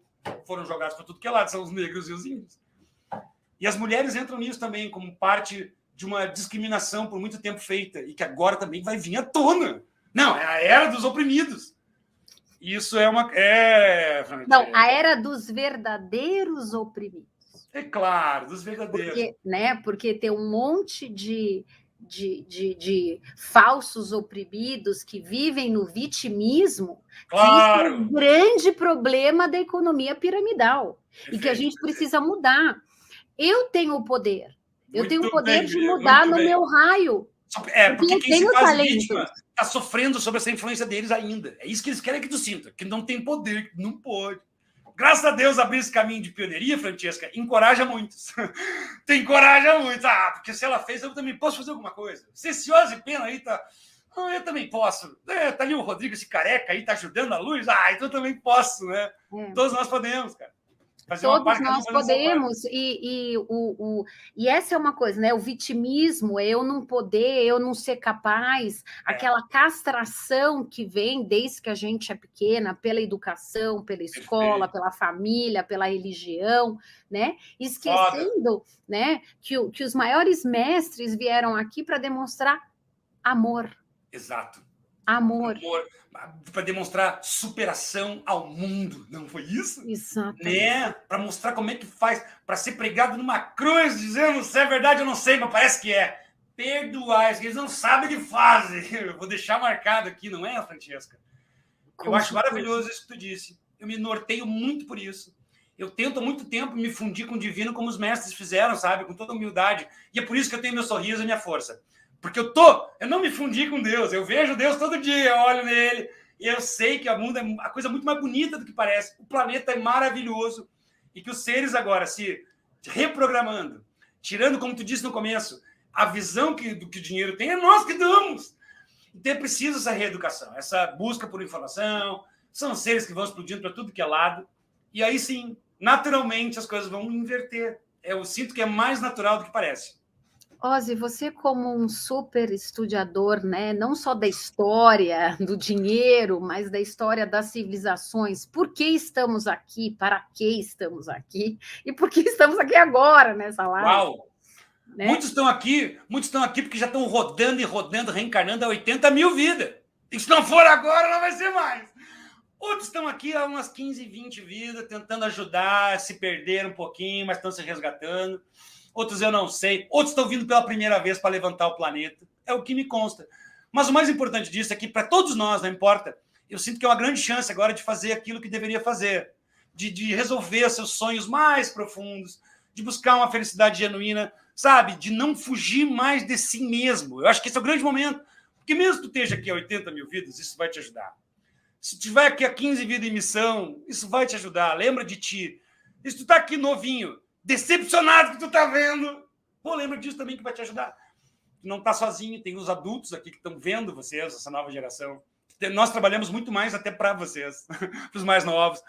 Speaker 2: foram jogados para tudo que é lado, são os negros e os índios. E as mulheres entram nisso também, como parte de uma discriminação por muito tempo feita, e que agora também vai vir à tona. Não, é a era dos oprimidos. Isso é uma...
Speaker 1: Não, a era dos verdadeiros oprimidos.
Speaker 2: É claro, dos verdadeiros.
Speaker 1: Porque tem um monte de falsos oprimidos que vivem no vitimismo,
Speaker 2: claro.
Speaker 1: Que é um grande problema da economia piramidal. Perfeito, e que a gente precisa mudar. Eu tenho o poder. Eu tenho o poder de mudar no meu raio.
Speaker 2: Porque quem se faz vítima está sofrendo sobre essa influência deles ainda. É isso que eles querem que tu sinta, que não tem poder, que não pode. Graças a Deus, abrir esse caminho de pioneiria, Francesca, encoraja muitos. Te encoraja muito. Porque se ela fez, eu também posso fazer alguma coisa. Ceciosa e Pena aí tá... eu também posso. Tá ali o Rodrigo, esse careca aí, tá ajudando a luz. Então eu também posso, né? Todos nós podemos, cara.
Speaker 1: Todos nós podemos, e essa é uma coisa, né? O vitimismo, eu não poder, eu não ser capaz, aquela castração que vem desde que a gente é pequena, pela educação, pela escola, pela família, pela religião, né? Esquecendo, né, que os maiores mestres vieram aqui para demonstrar amor.
Speaker 2: Exato.
Speaker 1: Amor.
Speaker 2: Para demonstrar superação ao mundo, não foi isso?
Speaker 1: Exato.
Speaker 2: Né? Para mostrar como é que faz, para ser pregado numa cruz, dizendo se é verdade eu não sei, mas parece que é. Perdoar, eles não sabem o que fazem. Eu vou deixar marcado aqui, não é, Francesca? Eu acho maravilhoso isso que tu disse. Eu me norteio muito por isso. Eu tento há muito tempo me fundir com o divino como os mestres fizeram, sabe? Com toda humildade. E é por isso que eu tenho meu sorriso e minha força. Porque eu não me fundi com Deus, eu vejo Deus todo dia, eu olho nele, e eu sei que o mundo é a coisa muito mais bonita do que parece. O planeta é maravilhoso, e que os seres agora se reprogramando, tirando, como tu disse no começo, a visão do que o dinheiro tem, é nós que damos. Então é preciso essa reeducação, essa busca por informação, são seres que vão explodindo para tudo que é lado, e aí sim, naturalmente as coisas vão inverter. Eu sinto que é mais natural do que parece.
Speaker 1: Ozzy, você como um super estudiorador, né, não só da história do dinheiro, mas da história das civilizações, por que estamos aqui, para que estamos aqui e por que estamos aqui agora nessa live?
Speaker 2: Uau! Né? Muitos estão aqui porque já estão rodando e rodando, reencarnando há 80 mil vidas. E se não for agora, não vai ser mais. Outros estão aqui há umas 15, 20 vidas, tentando ajudar, se perderam um pouquinho, mas estão se resgatando. Outros eu não sei, outros estão vindo pela primeira vez para levantar o planeta, é o que me consta. Mas o mais importante disso é que, para todos nós, não importa, eu sinto que é uma grande chance agora de fazer aquilo que deveria fazer, de resolver seus sonhos mais profundos, de buscar uma felicidade genuína, sabe? De não fugir mais de si mesmo. Eu acho que esse é o grande momento, porque mesmo que tu esteja aqui a 80 mil vidas, isso vai te ajudar. Se tiver aqui a 15 vidas em missão, isso vai te ajudar. Lembra de ti. E se tu está aqui novinho, decepcionado que tu tá vendo, lembra disso também que vai te ajudar. Tu não tá sozinho, tem os adultos aqui que estão vendo vocês, essa nova geração. Nós trabalhamos muito mais até para vocês, para os mais novos.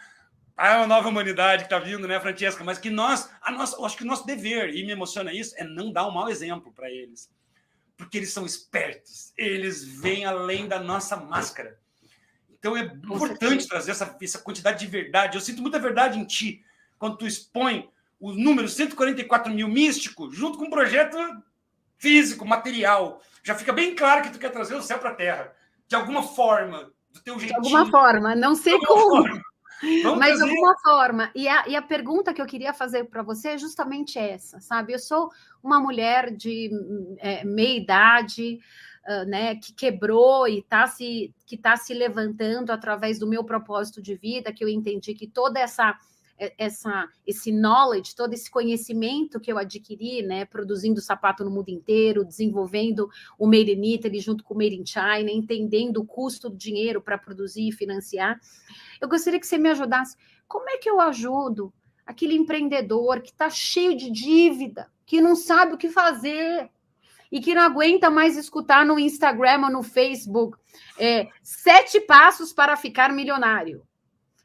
Speaker 2: É uma nova humanidade que tá vindo, né, Francesca? Mas que eu acho que o nosso dever, e me emociona isso, é não dar um mau exemplo para eles. Porque eles são espertos, eles vêm além da nossa máscara. Então é importante trazer essa quantidade de verdade. Eu sinto muita verdade em ti, quando tu expõe o número 144 mil místico, junto com um projeto físico, material. Já fica bem claro que tu quer trazer o céu para a terra. De alguma forma, do teu jeitinho.
Speaker 1: De alguma forma, não sei como. Mas de alguma forma. E a pergunta que eu queria fazer para você é justamente essa, sabe? Eu sou uma mulher de meia idade, né, que quebrou e que tá se levantando através do meu propósito de vida, que eu entendi que toda esse knowledge, todo esse conhecimento que eu adquiri, né, produzindo sapato no mundo inteiro, desenvolvendo o Made in Italy junto com o Made in China, entendendo o custo do dinheiro para produzir e financiar. Eu gostaria que você me ajudasse. Como é que eu ajudo aquele empreendedor que está cheio de dívida, que não sabe o que fazer e que não aguenta mais escutar no Instagram ou no Facebook 7 passos para ficar milionário?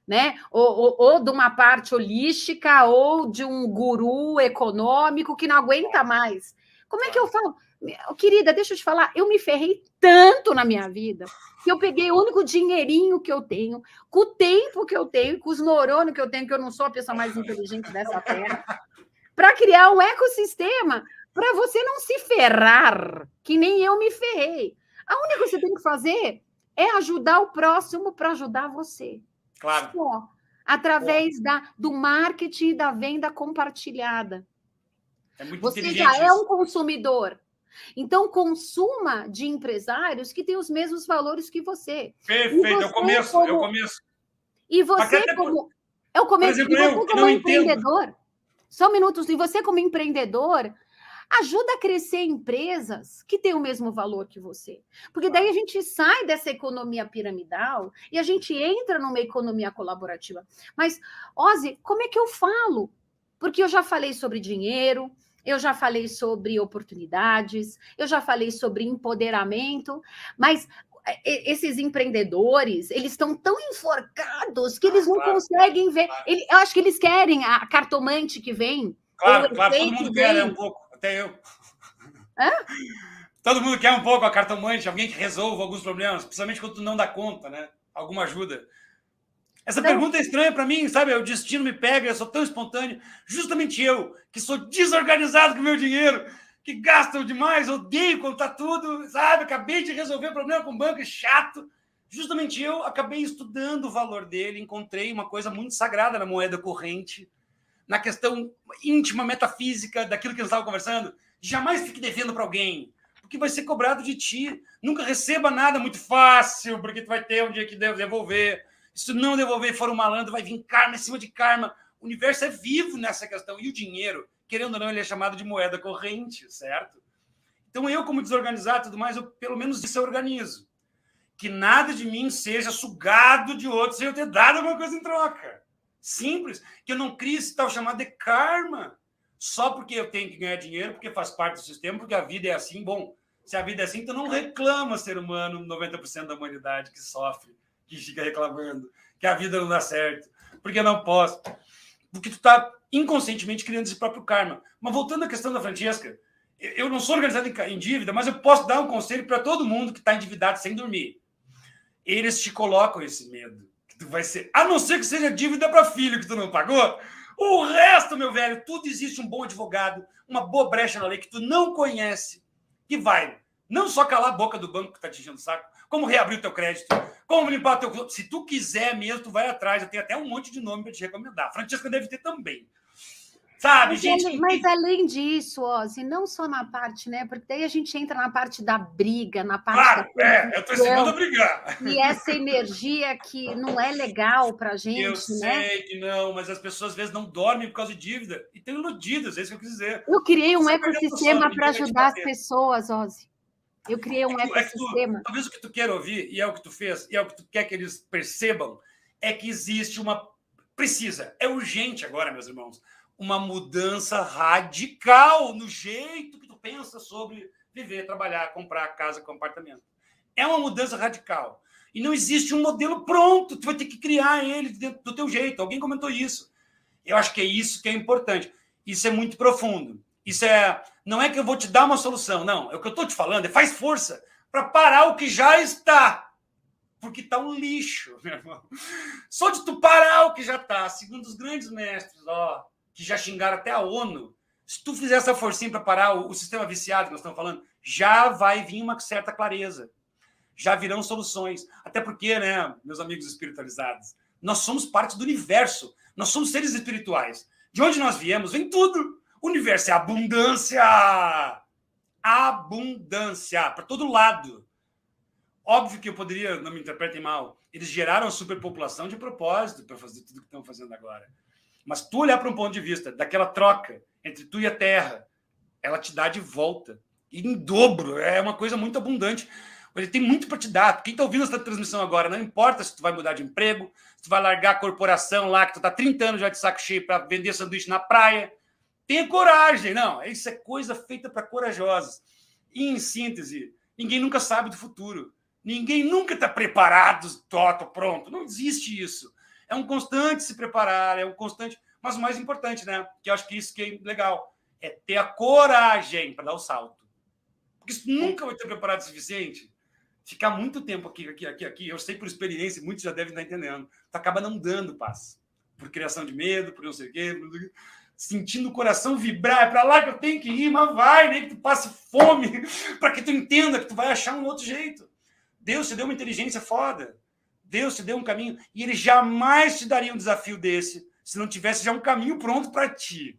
Speaker 1: Né? Ou de uma parte holística, ou de um guru econômico que não aguenta mais. Como é que eu falo? Querida, deixa eu te falar, eu me ferrei tanto na minha vida que eu peguei o único dinheirinho que eu tenho, com o tempo que eu tenho, com os neurônios que eu tenho, que eu não sou a pessoa mais inteligente dessa terra, para criar um ecossistema para você não se ferrar, que nem eu me ferrei. A única coisa que você tem que fazer é ajudar o próximo para ajudar você.
Speaker 2: Claro.
Speaker 1: Só. Através do marketing e da venda compartilhada.
Speaker 2: É muito
Speaker 1: você já é um consumidor. Então, consuma de empresários que têm os mesmos valores que você.
Speaker 2: Perfeito, eu começo.
Speaker 1: E você como... É o começo.
Speaker 2: Por exemplo,
Speaker 1: e você como empreendedor... Só minutos. E você como empreendedor... ajuda a crescer empresas que têm o mesmo valor que você. Porque daí a gente sai dessa economia piramidal e a gente entra numa economia colaborativa. Mas, Ozzy, como é que eu falo? Porque eu já falei sobre dinheiro, eu já falei sobre oportunidades, eu já falei sobre empoderamento, mas esses empreendedores, eles estão tão enforcados que eles não conseguem ver. Eu acho que eles querem a cartomante que vem.
Speaker 2: Claro, todo mundo quer, né? Um pouco, até eu.
Speaker 1: Hã?
Speaker 2: Todo mundo quer um pouco a cartomante, alguém que resolva alguns problemas, principalmente quando tu não dá conta, né? Alguma ajuda. Essa pergunta é estranha para mim, sabe? O destino me pega, eu sou tão espontâneo. Justamente eu, que sou desorganizado com o meu dinheiro, que gasto demais, odeio contar tudo, sabe? Acabei de resolver problema com o banco, é chato. Justamente eu acabei estudando o valor dele, encontrei uma coisa muito sagrada na moeda corrente, na questão íntima, metafísica, daquilo que nós estávamos conversando. Jamais fique devendo para alguém, porque vai ser cobrado de ti. Nunca receba nada muito fácil, porque tu vai ter um dia que devolver. Se não devolver, for um malandro, vai vir karma em cima de karma. O universo é vivo nessa questão. E o dinheiro, querendo ou não, ele é chamado de moeda corrente, certo? Então, eu, como desorganizado e tudo mais, eu, pelo menos isso eu organizo. Que nada de mim seja sugado de outro sem eu ter dado alguma coisa em troca. Simples. Que eu não crie esse tal chamado de karma. Só porque eu tenho que ganhar dinheiro, porque faz parte do sistema, porque a vida é assim. Bom, se a vida é assim, então não reclama, ser humano, 90% da humanidade que sofre, que fica reclamando, que a vida não dá certo, porque eu não posso. Porque tu está inconscientemente criando esse próprio karma. Mas voltando à questão da Francesca, eu não sou organizado em dívida, mas eu posso dar um conselho para todo mundo que está endividado sem dormir. Eles te colocam esse medo, que tu vai ser, a não ser que seja dívida para filho que tu não pagou. O resto, meu velho, tudo existe um bom advogado, uma boa brecha na lei que tu não conhece, que vai não só calar a boca do banco que está te enchendo o saco, como reabrir o teu crédito, como limpar o teu clube. Se tu quiser mesmo, tu vai atrás. Eu tenho até um monte de nome para te recomendar. A Francesca deve ter também. Sabe, gente?
Speaker 1: Mas além disso, Ozzy, não só na parte, né? Porque daí a gente entra na parte da briga, na parte
Speaker 2: claro, eu tô ensinando a brigar.
Speaker 1: E essa energia que não é legal pra gente,
Speaker 2: eu
Speaker 1: né?
Speaker 2: sei que não, mas as pessoas às vezes não dormem por causa de dívida e estão iludidas, é isso que eu quis dizer.
Speaker 1: Eu criei um ecossistema para ajudar as pessoas, Ozzy. Eu criei um ecossistema.
Speaker 2: Talvez o que tu quer ouvir, e é o que tu fez, e é o que tu quer que eles percebam, é que existe uma... é urgente agora, meus irmãos, uma mudança radical no jeito que tu pensa sobre viver, trabalhar, comprar casa com apartamento. É uma mudança radical. E não existe um modelo pronto, tu vai ter que criar ele dentro do teu jeito. Alguém comentou isso. Eu acho que é isso que é importante. Isso é muito profundo. Isso não é que eu vou te dar uma solução, não. É o que eu estou te falando, faz força para parar o que já está. Porque está um lixo, meu irmão. Só de tu parar o que já está, segundo os grandes mestres, que já xingaram até a ONU, se tu fizer essa forcinha para parar o sistema viciado que nós estamos falando, já vai vir uma certa clareza. Já virão soluções. Até porque, né, meus amigos espiritualizados, nós somos parte do universo. Nós somos seres espirituais. De onde nós viemos, vem tudo. O universo é abundância. Abundância. Para todo lado. Óbvio que eu poderia, não me interpretem mal, eles geraram a superpopulação de propósito para fazer tudo que estão fazendo agora. Mas tu olhar para um ponto de vista daquela troca entre tu e a Terra, ela te dá de volta. E em dobro. É uma coisa muito abundante. Ele tem muito para te dar. Quem está ouvindo essa transmissão agora, não importa se tu vai mudar de emprego, se tu vai largar a corporação lá, que tu está 30 anos já de saco cheio para vender sanduíche na praia. Tenha coragem. Não, isso é coisa feita para corajosos. E, em síntese, ninguém nunca sabe do futuro. Ninguém nunca está preparado, pronto. Não existe isso. É um constante se preparar, é um constante... Mas o mais importante, né? Que eu acho que isso que é legal, é ter a coragem para dar o salto. Porque isso nunca vai ter preparado o suficiente. Ficar muito tempo aqui, eu sei por experiência, muitos já devem estar entendendo. Tu acaba não dando paz. Por criação de medo, por não sei o quê, sentindo o coração vibrar, é para lá que eu tenho que ir, mas vai, nem que tu passe fome, para que tu entenda que tu vai achar um outro jeito. Deus te deu uma inteligência foda. Deus te deu um caminho, e ele jamais te daria um desafio desse se não tivesse já um caminho pronto para ti.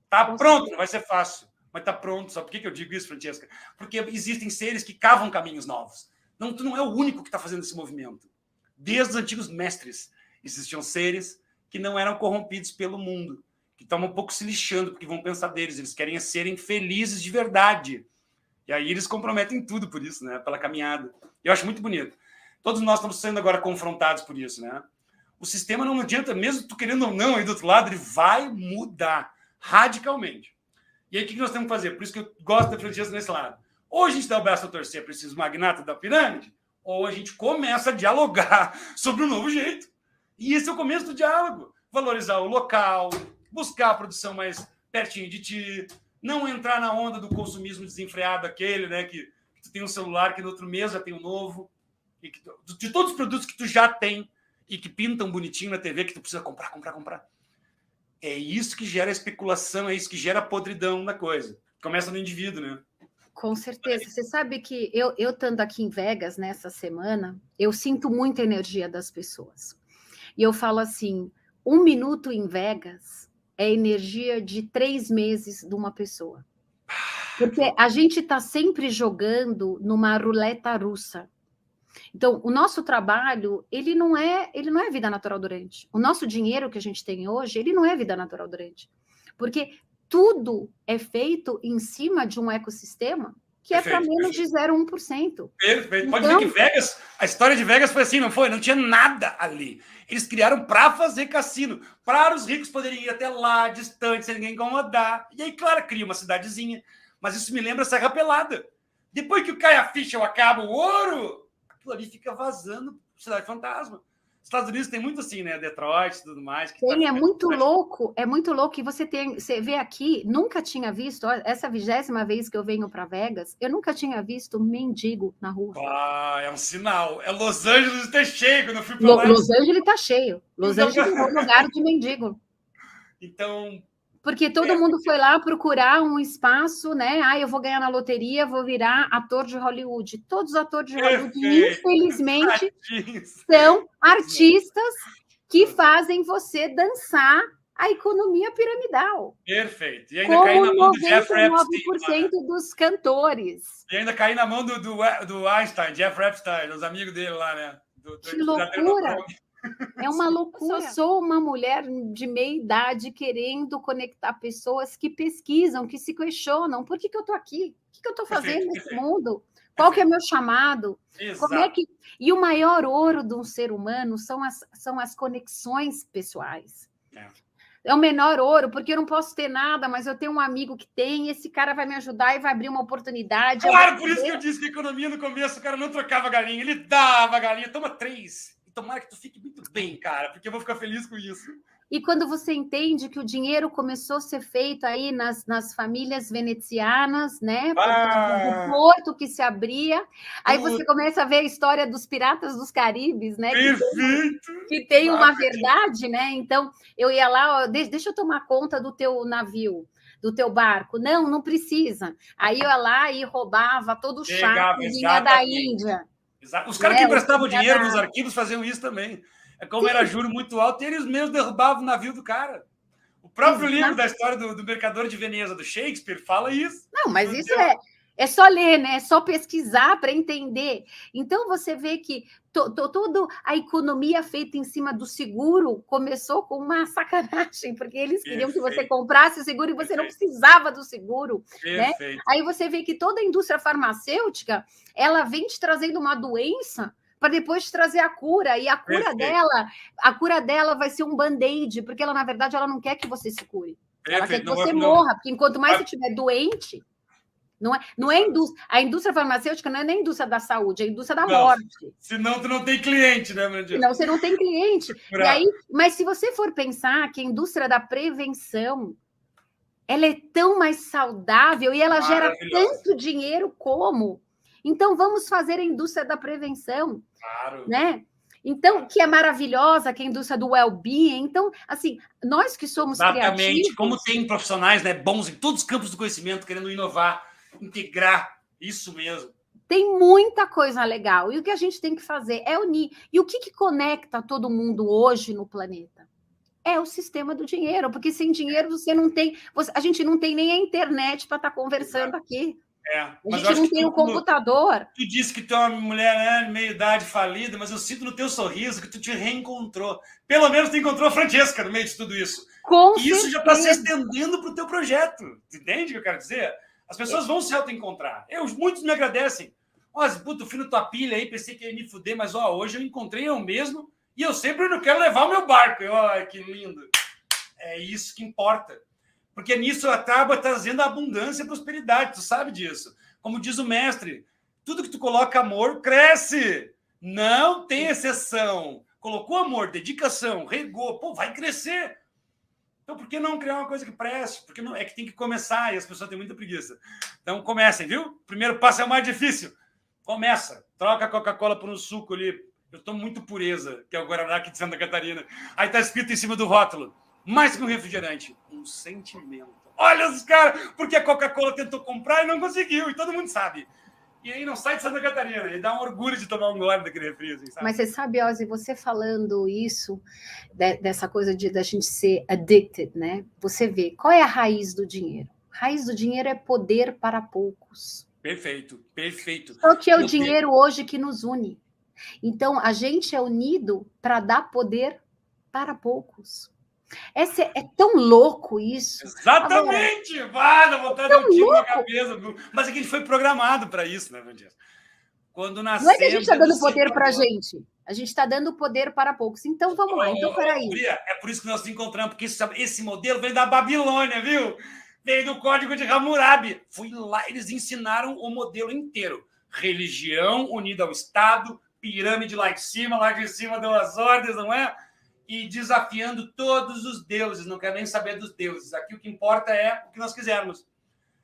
Speaker 2: Tá pronto, não vai ser fácil, mas tá pronto. Só por que eu digo isso, Francesca? Porque existem seres que cavam caminhos novos. Não, tu não é o único que está fazendo esse movimento. Desde os antigos mestres, existiam seres que não eram corrompidos pelo mundo, que estão um pouco se lixando, porque vão pensar deles, eles querem serem felizes de verdade. E aí eles comprometem tudo por isso, né? Pela caminhada. Eu acho muito bonito. Todos nós estamos sendo agora confrontados por isso, né? O sistema não adianta, mesmo tu querendo ou não, aí do outro lado, ele vai mudar radicalmente. E aí, o que nós temos que fazer? Por isso que eu gosto da Francesca nesse lado. Ou a gente dá o braço a torcer para esses magnatas da pirâmide, ou a gente começa a dialogar sobre um novo jeito. E esse é o começo do diálogo. Valorizar o local, buscar a produção mais pertinho de ti, não entrar na onda do consumismo desenfreado, aquele, né, que tu tem um celular que no outro mês já tem um novo, e que de todos os produtos que tu já tem e que pintam bonitinho na TV, que tu precisa comprar. É isso que gera especulação, é isso que gera podridão na coisa. Começa no indivíduo, né?
Speaker 1: Com certeza. Você sabe que eu estando aqui em Vegas nessa semana, eu sinto muita energia das pessoas. E eu falo assim, 1 minuto em Vegas é energia de 3 meses de uma pessoa. Porque a gente está sempre jogando numa ruleta russa. Então, o nosso trabalho, ele não é vida natural durante. O nosso dinheiro que a gente tem hoje, ele não é vida natural durante. Porque tudo é feito em cima de um ecossistema que é para menos de 0,1%.
Speaker 2: Perfeito. Pode ver que Vegas, a história de Vegas foi assim, não foi? Não tinha nada ali. Eles criaram para fazer cassino, para os ricos poderem ir até lá, distante, sem ninguém incomodar. E aí, claro, cria uma cidadezinha. Mas isso me lembra Serra Pelada. Depois que cai a ficha ou acaba o ouro, aquilo ali fica vazando cidade fantasma. Estados Unidos tem muito assim, né? Detroit e tudo mais.
Speaker 1: Tem, é muito louco. E você vê aqui, nunca tinha visto, essa 20ª vez que eu venho para Vegas, eu nunca tinha visto mendigo na rua.
Speaker 2: Ah, é um sinal. É Los Angeles está cheio quando eu fui para lá.
Speaker 1: Los Angeles está cheio. Los Angeles é um lugar de mendigo.
Speaker 2: Então...
Speaker 1: Porque todo mundo foi lá procurar um espaço, né? Ah, eu vou ganhar na loteria, vou virar ator de Hollywood. Todos os atores de Hollywood, infelizmente, são artistas que fazem você dançar a economia piramidal.
Speaker 2: Perfeito. E ainda cair na mão do Jeffrey Epstein.
Speaker 1: 99% dos cantores.
Speaker 2: E ainda cair na mão do Einstein, Jeffrey Epstein, os amigos dele lá, né?
Speaker 1: Que loucura! É uma loucura. Eu sou uma mulher de meia idade querendo conectar pessoas que pesquisam, que se questionam. Por que eu estou aqui? O que eu estou fazendo nesse mundo? Qual que é o meu chamado?
Speaker 2: Exato.
Speaker 1: E o maior ouro de um ser humano são as conexões pessoais. É o menor ouro, porque eu não posso ter nada, mas eu tenho um amigo que tem, esse cara vai me ajudar e vai abrir uma oportunidade.
Speaker 2: Claro, por isso que eu disse que a economia no começo, o cara não trocava galinha, ele dava a galinha, toma 3. Tomara que tu fique muito bem, cara, porque eu vou ficar feliz com isso.
Speaker 1: E quando você entende que o dinheiro começou a ser feito aí nas famílias venezianas, né? O porto que se abria, aí você começa a ver a história dos piratas dos Caribes, né?
Speaker 2: Perfeito!
Speaker 1: Que tem uma verdade, né? Então, eu ia lá, ó, deixa eu tomar conta do teu navio, do teu barco. Não precisa. Aí eu ia lá e roubava todo o chá que vinha da Índia.
Speaker 2: Exato. Os caras que emprestavam dinheiro nos arquivos faziam isso também. Como era juro muito alto, eles mesmos derrubavam o navio do cara. O próprio livro da história do Mercador de Veneza, do Shakespeare, fala isso.
Speaker 1: Não, mas isso é só ler, né? É só pesquisar para entender. Então, você vê que toda a economia feita em cima do seguro começou com uma sacanagem, porque eles queriam que você comprasse o seguro e você não precisava do seguro. Né? Aí você vê que toda a indústria farmacêutica, ela vem te trazendo uma doença para depois te trazer a cura. E a cura dela vai ser um band-aid, porque ela, na verdade, ela não quer que você se cure. Ela quer que você morra, porque enquanto mais você estiver doente... Não é a indústria farmacêutica não é nem a indústria da saúde, é a indústria da morte.
Speaker 2: Senão tu não tem cliente, né, Mandinha?
Speaker 1: Senão você não tem cliente. Mas se você for pensar que a indústria da prevenção ela é tão mais saudável e ela gera tanto dinheiro como. Então, vamos fazer a indústria da prevenção, né? Então, que é maravilhosa, que é a indústria do well-being. Então, assim, nós que somos criativos...
Speaker 2: Como tem profissionais, né, bons em todos os campos do conhecimento, querendo inovar, integrar, isso mesmo.
Speaker 1: Tem muita coisa legal. E o que a gente tem que fazer é unir. E o que conecta todo mundo hoje no planeta? É o sistema do dinheiro, porque sem dinheiro você não tem... a gente não tem nem a internet para estar conversando aqui. A gente não tem o computador.
Speaker 2: Tu disse que tu é uma mulher, né, meia-idade falida, mas eu sinto no teu sorriso que tu te reencontrou. Pelo menos tu encontrou a Francesca no meio de tudo isso. E isso já está se estendendo para o teu projeto. Tu entende o que eu quero dizer? As pessoas vão se auto-encontrar. Muitos me agradecem. Puta, fui na tua pilha aí, pensei que ia me fuder, mas hoje eu encontrei eu mesmo e eu sempre não quero levar o meu barco. Que lindo. É isso que importa. Porque nisso acaba trazendo abundância e prosperidade, tu sabe disso. Como diz o mestre, tudo que tu coloca amor, cresce. Não tem exceção. Colocou amor, dedicação, regou, vai crescer. Então, por que não criar uma coisa que preste? Porque não, é que tem que começar e as pessoas têm muita preguiça. Então, comecem, viu? O primeiro passo é o mais difícil. Começa. Troca a Coca-Cola por um suco ali. Eu tomo muito pureza, que é o Guaraná aqui de Santa Catarina. Aí tá escrito em cima do rótulo: mais que um refrigerante, um sentimento. Olha os caras, porque a Coca-Cola tentou comprar e não conseguiu, e todo mundo sabe. E aí não sai de Santa Catarina, e dá um orgulho de tomar um gole daquele refri, assim, sabe?
Speaker 1: Mas você sabe, Ozzy, você falando isso, dessa coisa da gente ser addicted, né? Você vê, qual é a raiz do dinheiro? A raiz do dinheiro é poder para poucos.
Speaker 2: Perfeito, perfeito.
Speaker 1: Só que é o dinheiro hoje que nos une. Então, a gente é unido para dar poder para poucos. É tão louco isso.
Speaker 2: Exatamente! Vai, dá vontade de dar um tiro na cabeça. Mas é que a gente foi programado para isso, né, Francesca? Quando nascemos...
Speaker 1: Não é que a gente está dando poder para a gente. A gente está dando poder para poucos. Então, vamos lá. Então, peraí.
Speaker 2: É por isso que nós nos encontramos, porque esse modelo vem da Babilônia, viu? Veio do Código de Hammurabi. Fui lá, eles ensinaram o modelo inteiro. Religião unida ao Estado, pirâmide lá de cima deu as ordens, não é? E desafiando todos os deuses, não quero nem saber dos deuses. Aqui o que importa é o que nós quisermos.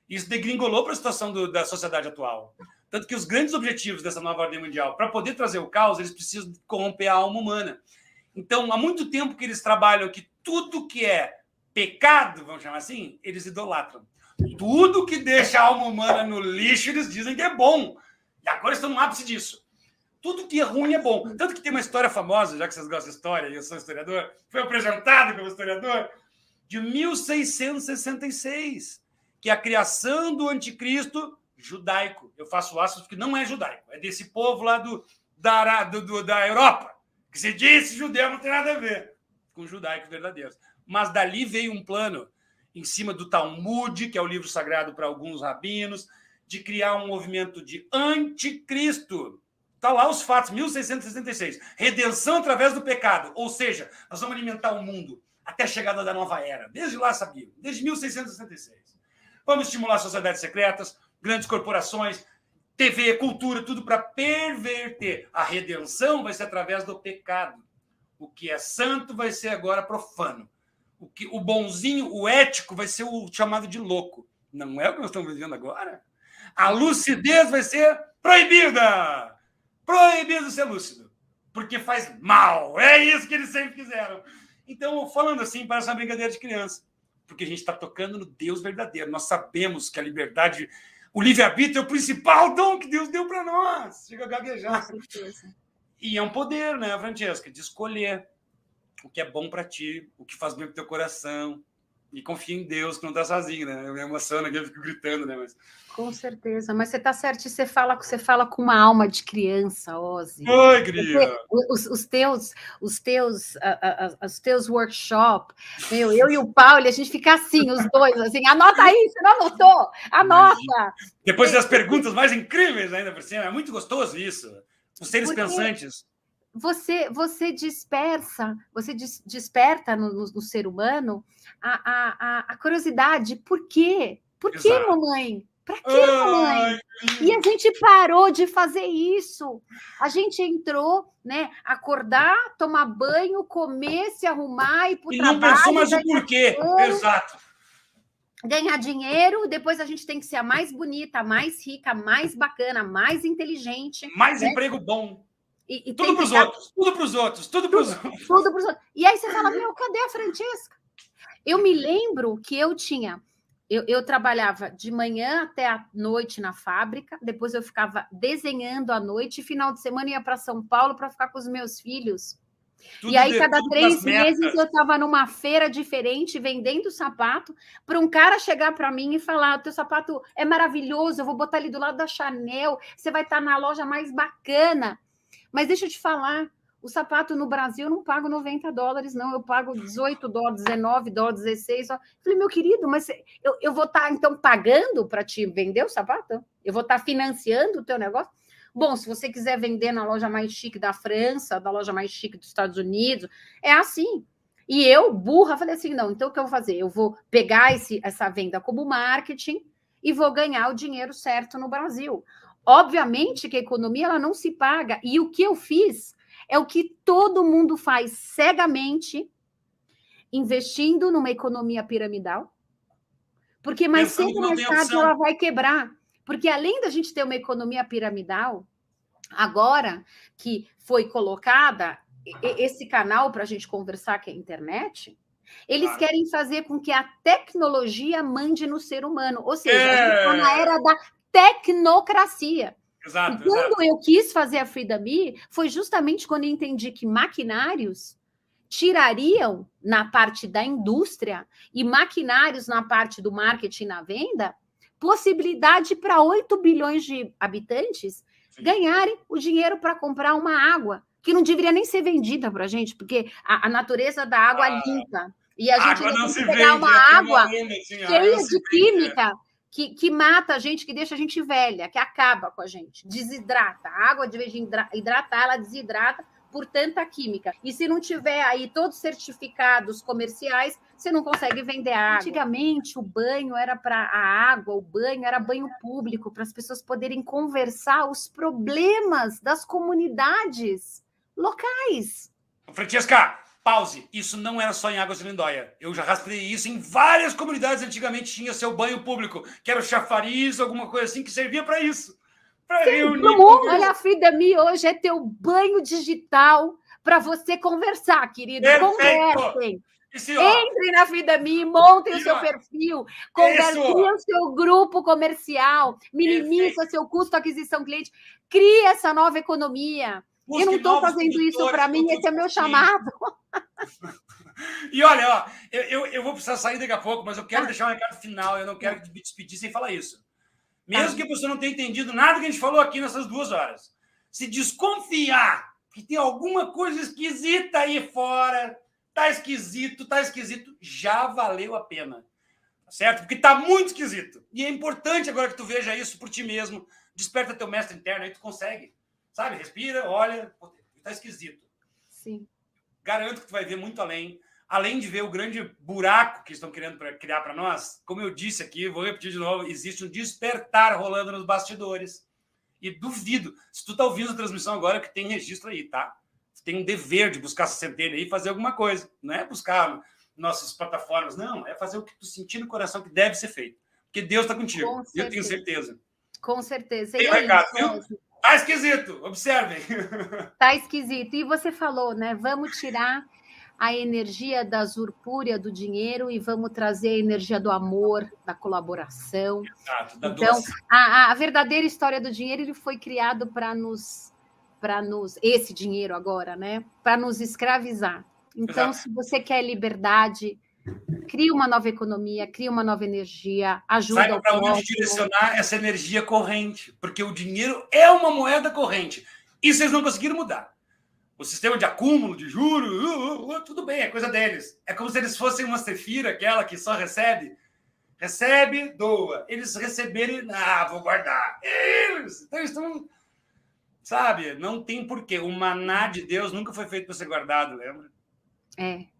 Speaker 2: Isso degringolou para a situação da sociedade atual. Tanto que os grandes objetivos dessa nova ordem mundial, para poder trazer o caos, eles precisam corromper a alma humana. Então, há muito tempo que eles trabalham que tudo que é pecado, vamos chamar assim, eles idolatram. Tudo que deixa a alma humana no lixo, eles dizem que é bom. E agora estão no ápice disso. Tudo que é ruim é bom. Tanto que tem uma história famosa, já que vocês gostam de história, e eu sou historiador, foi apresentado como historiador, de 1666, que é a criação do anticristo judaico. Eu faço aspas porque não é judaico, é desse povo lá da Europa, que se disse judeu, não tem nada a ver com judaicos verdadeiros. Mas dali veio um plano, em cima do Talmud, que é o livro sagrado para alguns rabinos, de criar um movimento de anticristo. Está lá os fatos, 1666. Redenção através do pecado. Ou seja, nós vamos alimentar o mundo até a chegada da nova era. Desde lá sabiam, desde 1666. Vamos estimular sociedades secretas, grandes corporações, TV, cultura, tudo para perverter. A redenção vai ser através do pecado. O que é santo vai ser agora profano. O bonzinho, o ético, vai ser o chamado de louco. Não é o que nós estamos vivendo agora? A lucidez vai ser proibida. Proibido ser lúcido, porque faz mal. É isso que eles sempre quiseram. Então, falando assim, parece uma brincadeira de criança, porque a gente está tocando no Deus verdadeiro. Nós sabemos que a liberdade, o livre-arbítrio é o principal dom que Deus deu para nós. Chega a gaguejar. E é um poder, né, Francesca, de escolher o que é bom para ti, o que faz bem para o teu coração. E confia em Deus, que não está sozinho, né? Eu me emociono aqui, eu fico gritando, né? Mas...
Speaker 1: Com certeza, mas você está certo, você fala com uma alma de criança, Ozzy.
Speaker 2: Oi, Gria!
Speaker 1: Os teus workshops, eu e o Paulo, a gente fica assim, os dois, assim, anota aí, você não anotou, anota! Imagina.
Speaker 2: Depois das perguntas mais incríveis ainda por cima, é muito gostoso isso, os seres pensantes.
Speaker 1: Você desperta no ser humano a curiosidade. Por quê? Por que, mamãe? Para que, mamãe? E a gente parou de fazer isso. A gente entrou, né? Acordar, tomar banho, comer, se arrumar, ir para o trabalho.
Speaker 2: E não pensou mais o porquê. Exato.
Speaker 1: ganhar dinheiro, depois a gente tem que ser a mais bonita, a mais rica, a mais bacana, a mais inteligente.
Speaker 2: Mais
Speaker 1: né?
Speaker 2: emprego bom.
Speaker 1: E
Speaker 2: tudo para os outros, tudo para os outros, tudo para os outros.
Speaker 1: Tudo pros outros. E aí você fala, meu, cadê a Francesca? Eu me lembro que eu tinha... Eu trabalhava de manhã até a noite na fábrica, depois eu ficava desenhando à noite, e final de semana ia para São Paulo para ficar com os meus filhos. E aí, cada 3 meses, eu estava numa feira diferente, vendendo sapato, para um cara chegar para mim e falar, o teu sapato é maravilhoso, eu vou botar ele do lado da Chanel, você vai estar na loja mais bacana. Mas deixa eu te falar, o sapato no Brasil eu não pago $90, não, eu pago $18, $19, 16. Eu falei, meu querido, mas eu vou estar, então, pagando para te vender o sapato? Eu vou estar financiando o teu negócio? Bom, se você quiser vender na loja mais chique da França, da loja mais chique dos Estados Unidos, é assim. E eu, burra, falei assim, não, então o que eu vou fazer? Eu vou pegar essa venda como marketing e vou ganhar o dinheiro certo no Brasil. Obviamente que a economia ela não se paga. E o que eu fiz é o que todo mundo faz cegamente, investindo numa economia piramidal, porque mais cedo ou mais tarde ela vai quebrar. Porque além da gente ter uma economia piramidal, agora que foi colocada esse canal para a gente conversar, que é a internet, eles querem fazer com que a tecnologia mande no ser humano. Ou seja, a gente está na era da tecnocracia.
Speaker 2: Exato,
Speaker 1: e quando eu quis fazer a Frida Me, foi justamente quando eu entendi que maquinários tirariam na parte da indústria e maquinários na parte do marketing na venda possibilidade para 8 bilhões de habitantes ganharem o dinheiro para comprar uma água, que não deveria nem ser vendida para a gente, porque a natureza da água é limpa. E a gente
Speaker 2: não
Speaker 1: tem que pegar uma água cheia de química que mata a gente, que deixa a gente velha, que acaba com a gente, desidrata. A água, de vez de hidratar, ela desidrata por tanta química. E se não tiver aí todos certificados comerciais, você não consegue vender água. Antigamente, o banho era para a água, o banho era banho público, para as pessoas poderem conversar os problemas das comunidades locais.
Speaker 2: Francesca, pause. Isso não era só em Águas de Lindóia. Eu já rastreei isso em várias comunidades. Antigamente tinha seu banho público, que era o chafariz, alguma coisa assim, que servia para isso.
Speaker 1: Olha, a Frida Me hoje é teu banho digital para você conversar, querido. Conversem. Entrem na Frida Me, montem o seu perfil, conversem o seu grupo comercial, minimiza seu custo de aquisição cliente, cria essa nova economia. Eu não estou fazendo isso para mim, esse é meu chamado.
Speaker 2: E olha, ó, eu vou precisar sair daqui a pouco, mas eu quero deixar um recado final, eu não quero me despedir sem falar isso. Mesmo que a pessoa não tenha entendido nada que a gente falou aqui nessas 2 horas, se desconfiar que tem alguma coisa esquisita aí fora, tá esquisito, já valeu a pena, tá certo? Porque tá muito esquisito. E é importante agora que tu veja isso por ti mesmo, desperta teu mestre interno, aí tu consegue, sabe? Respira, olha, tá esquisito.
Speaker 1: Sim.
Speaker 2: Garanto que tu vai ver muito além de ver o grande buraco que estão querendo criar para nós. Como eu disse aqui, vou repetir de novo, existe um despertar rolando nos bastidores. E duvido, se tu tá ouvindo a transmissão agora, que tem registro aí, tá? Tu tem um dever de buscar essa centelha aí e fazer alguma coisa. Não é buscar nossas plataformas, não. É fazer o que tu sentir no coração que deve ser feito. Porque Deus está contigo. Eu tenho certeza.
Speaker 1: Com certeza.
Speaker 2: Tem recado, viu? Tá esquisito, observem.
Speaker 1: Tá esquisito. E você falou, né? Vamos tirar a energia da usurpúria do dinheiro e vamos trazer a energia do amor, da colaboração.
Speaker 2: Exato, da
Speaker 1: então, a verdadeira história do dinheiro ele foi criado para nos esse dinheiro agora, né? Para nos escravizar. Então, se você quer liberdade, cria uma nova economia, cria uma nova energia, ajuda
Speaker 2: Saiba para onde direcionar essa energia corrente, porque o dinheiro é uma moeda corrente. E vocês não conseguiram mudar. O sistema de acúmulo de juros, tudo bem, é coisa deles. É como se eles fossem uma Sefira, aquela que só recebe, doa. Eles receberem, vou guardar. Então eles estão, sabe, não tem porquê. O maná de Deus nunca foi feito para ser guardado, lembra?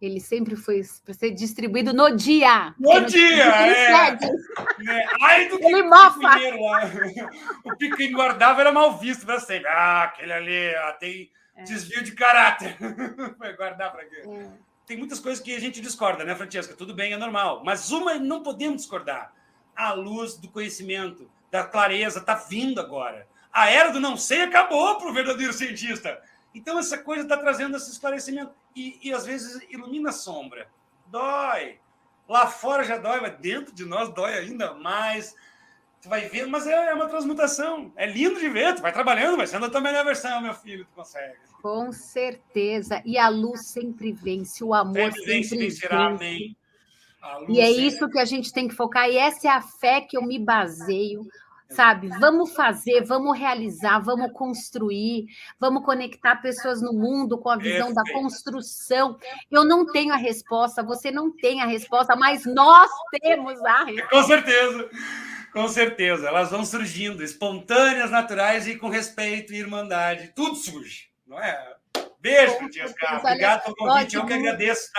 Speaker 1: Ele sempre foi para ser distribuído no dia.
Speaker 2: No dia, Ai do que
Speaker 1: ele mofa.
Speaker 2: O que guardava era mal visto para sempre. Aquele ali tem desvio de caráter. Vai guardar para quê? tem muitas coisas que a gente discorda, né, Francesca? Tudo bem, é normal. Mas uma não podemos discordar. A luz do conhecimento, da clareza, está vindo agora. A era do não sei acabou para o verdadeiro cientista. Então, essa coisa está trazendo esse esclarecimento. E, às vezes, ilumina a sombra. Dói. Lá fora já dói, mas dentro de nós dói ainda mais. Tu vai ver, mas é uma transmutação. É lindo de ver. Tu vai trabalhando, vai sendo a tua melhor versão, meu filho. Tu consegue.
Speaker 1: Com certeza. E a luz sempre vence, o amor sempre
Speaker 2: vencerá,
Speaker 1: vence.
Speaker 2: amém.
Speaker 1: E é isso que a gente tem que focar, e essa é a fé que eu me baseio, sabe? Vamos fazer, vamos realizar, vamos construir, vamos conectar pessoas no mundo com a visão da construção. Eu não tenho a resposta, você não tem a resposta, mas nós temos a resposta.
Speaker 2: Com certeza. Com certeza, elas vão surgindo, espontâneas, naturais e com respeito e irmandade. Tudo surge, não é? Beijo, Francesca. Obrigado pelo convite, eu que agradeço.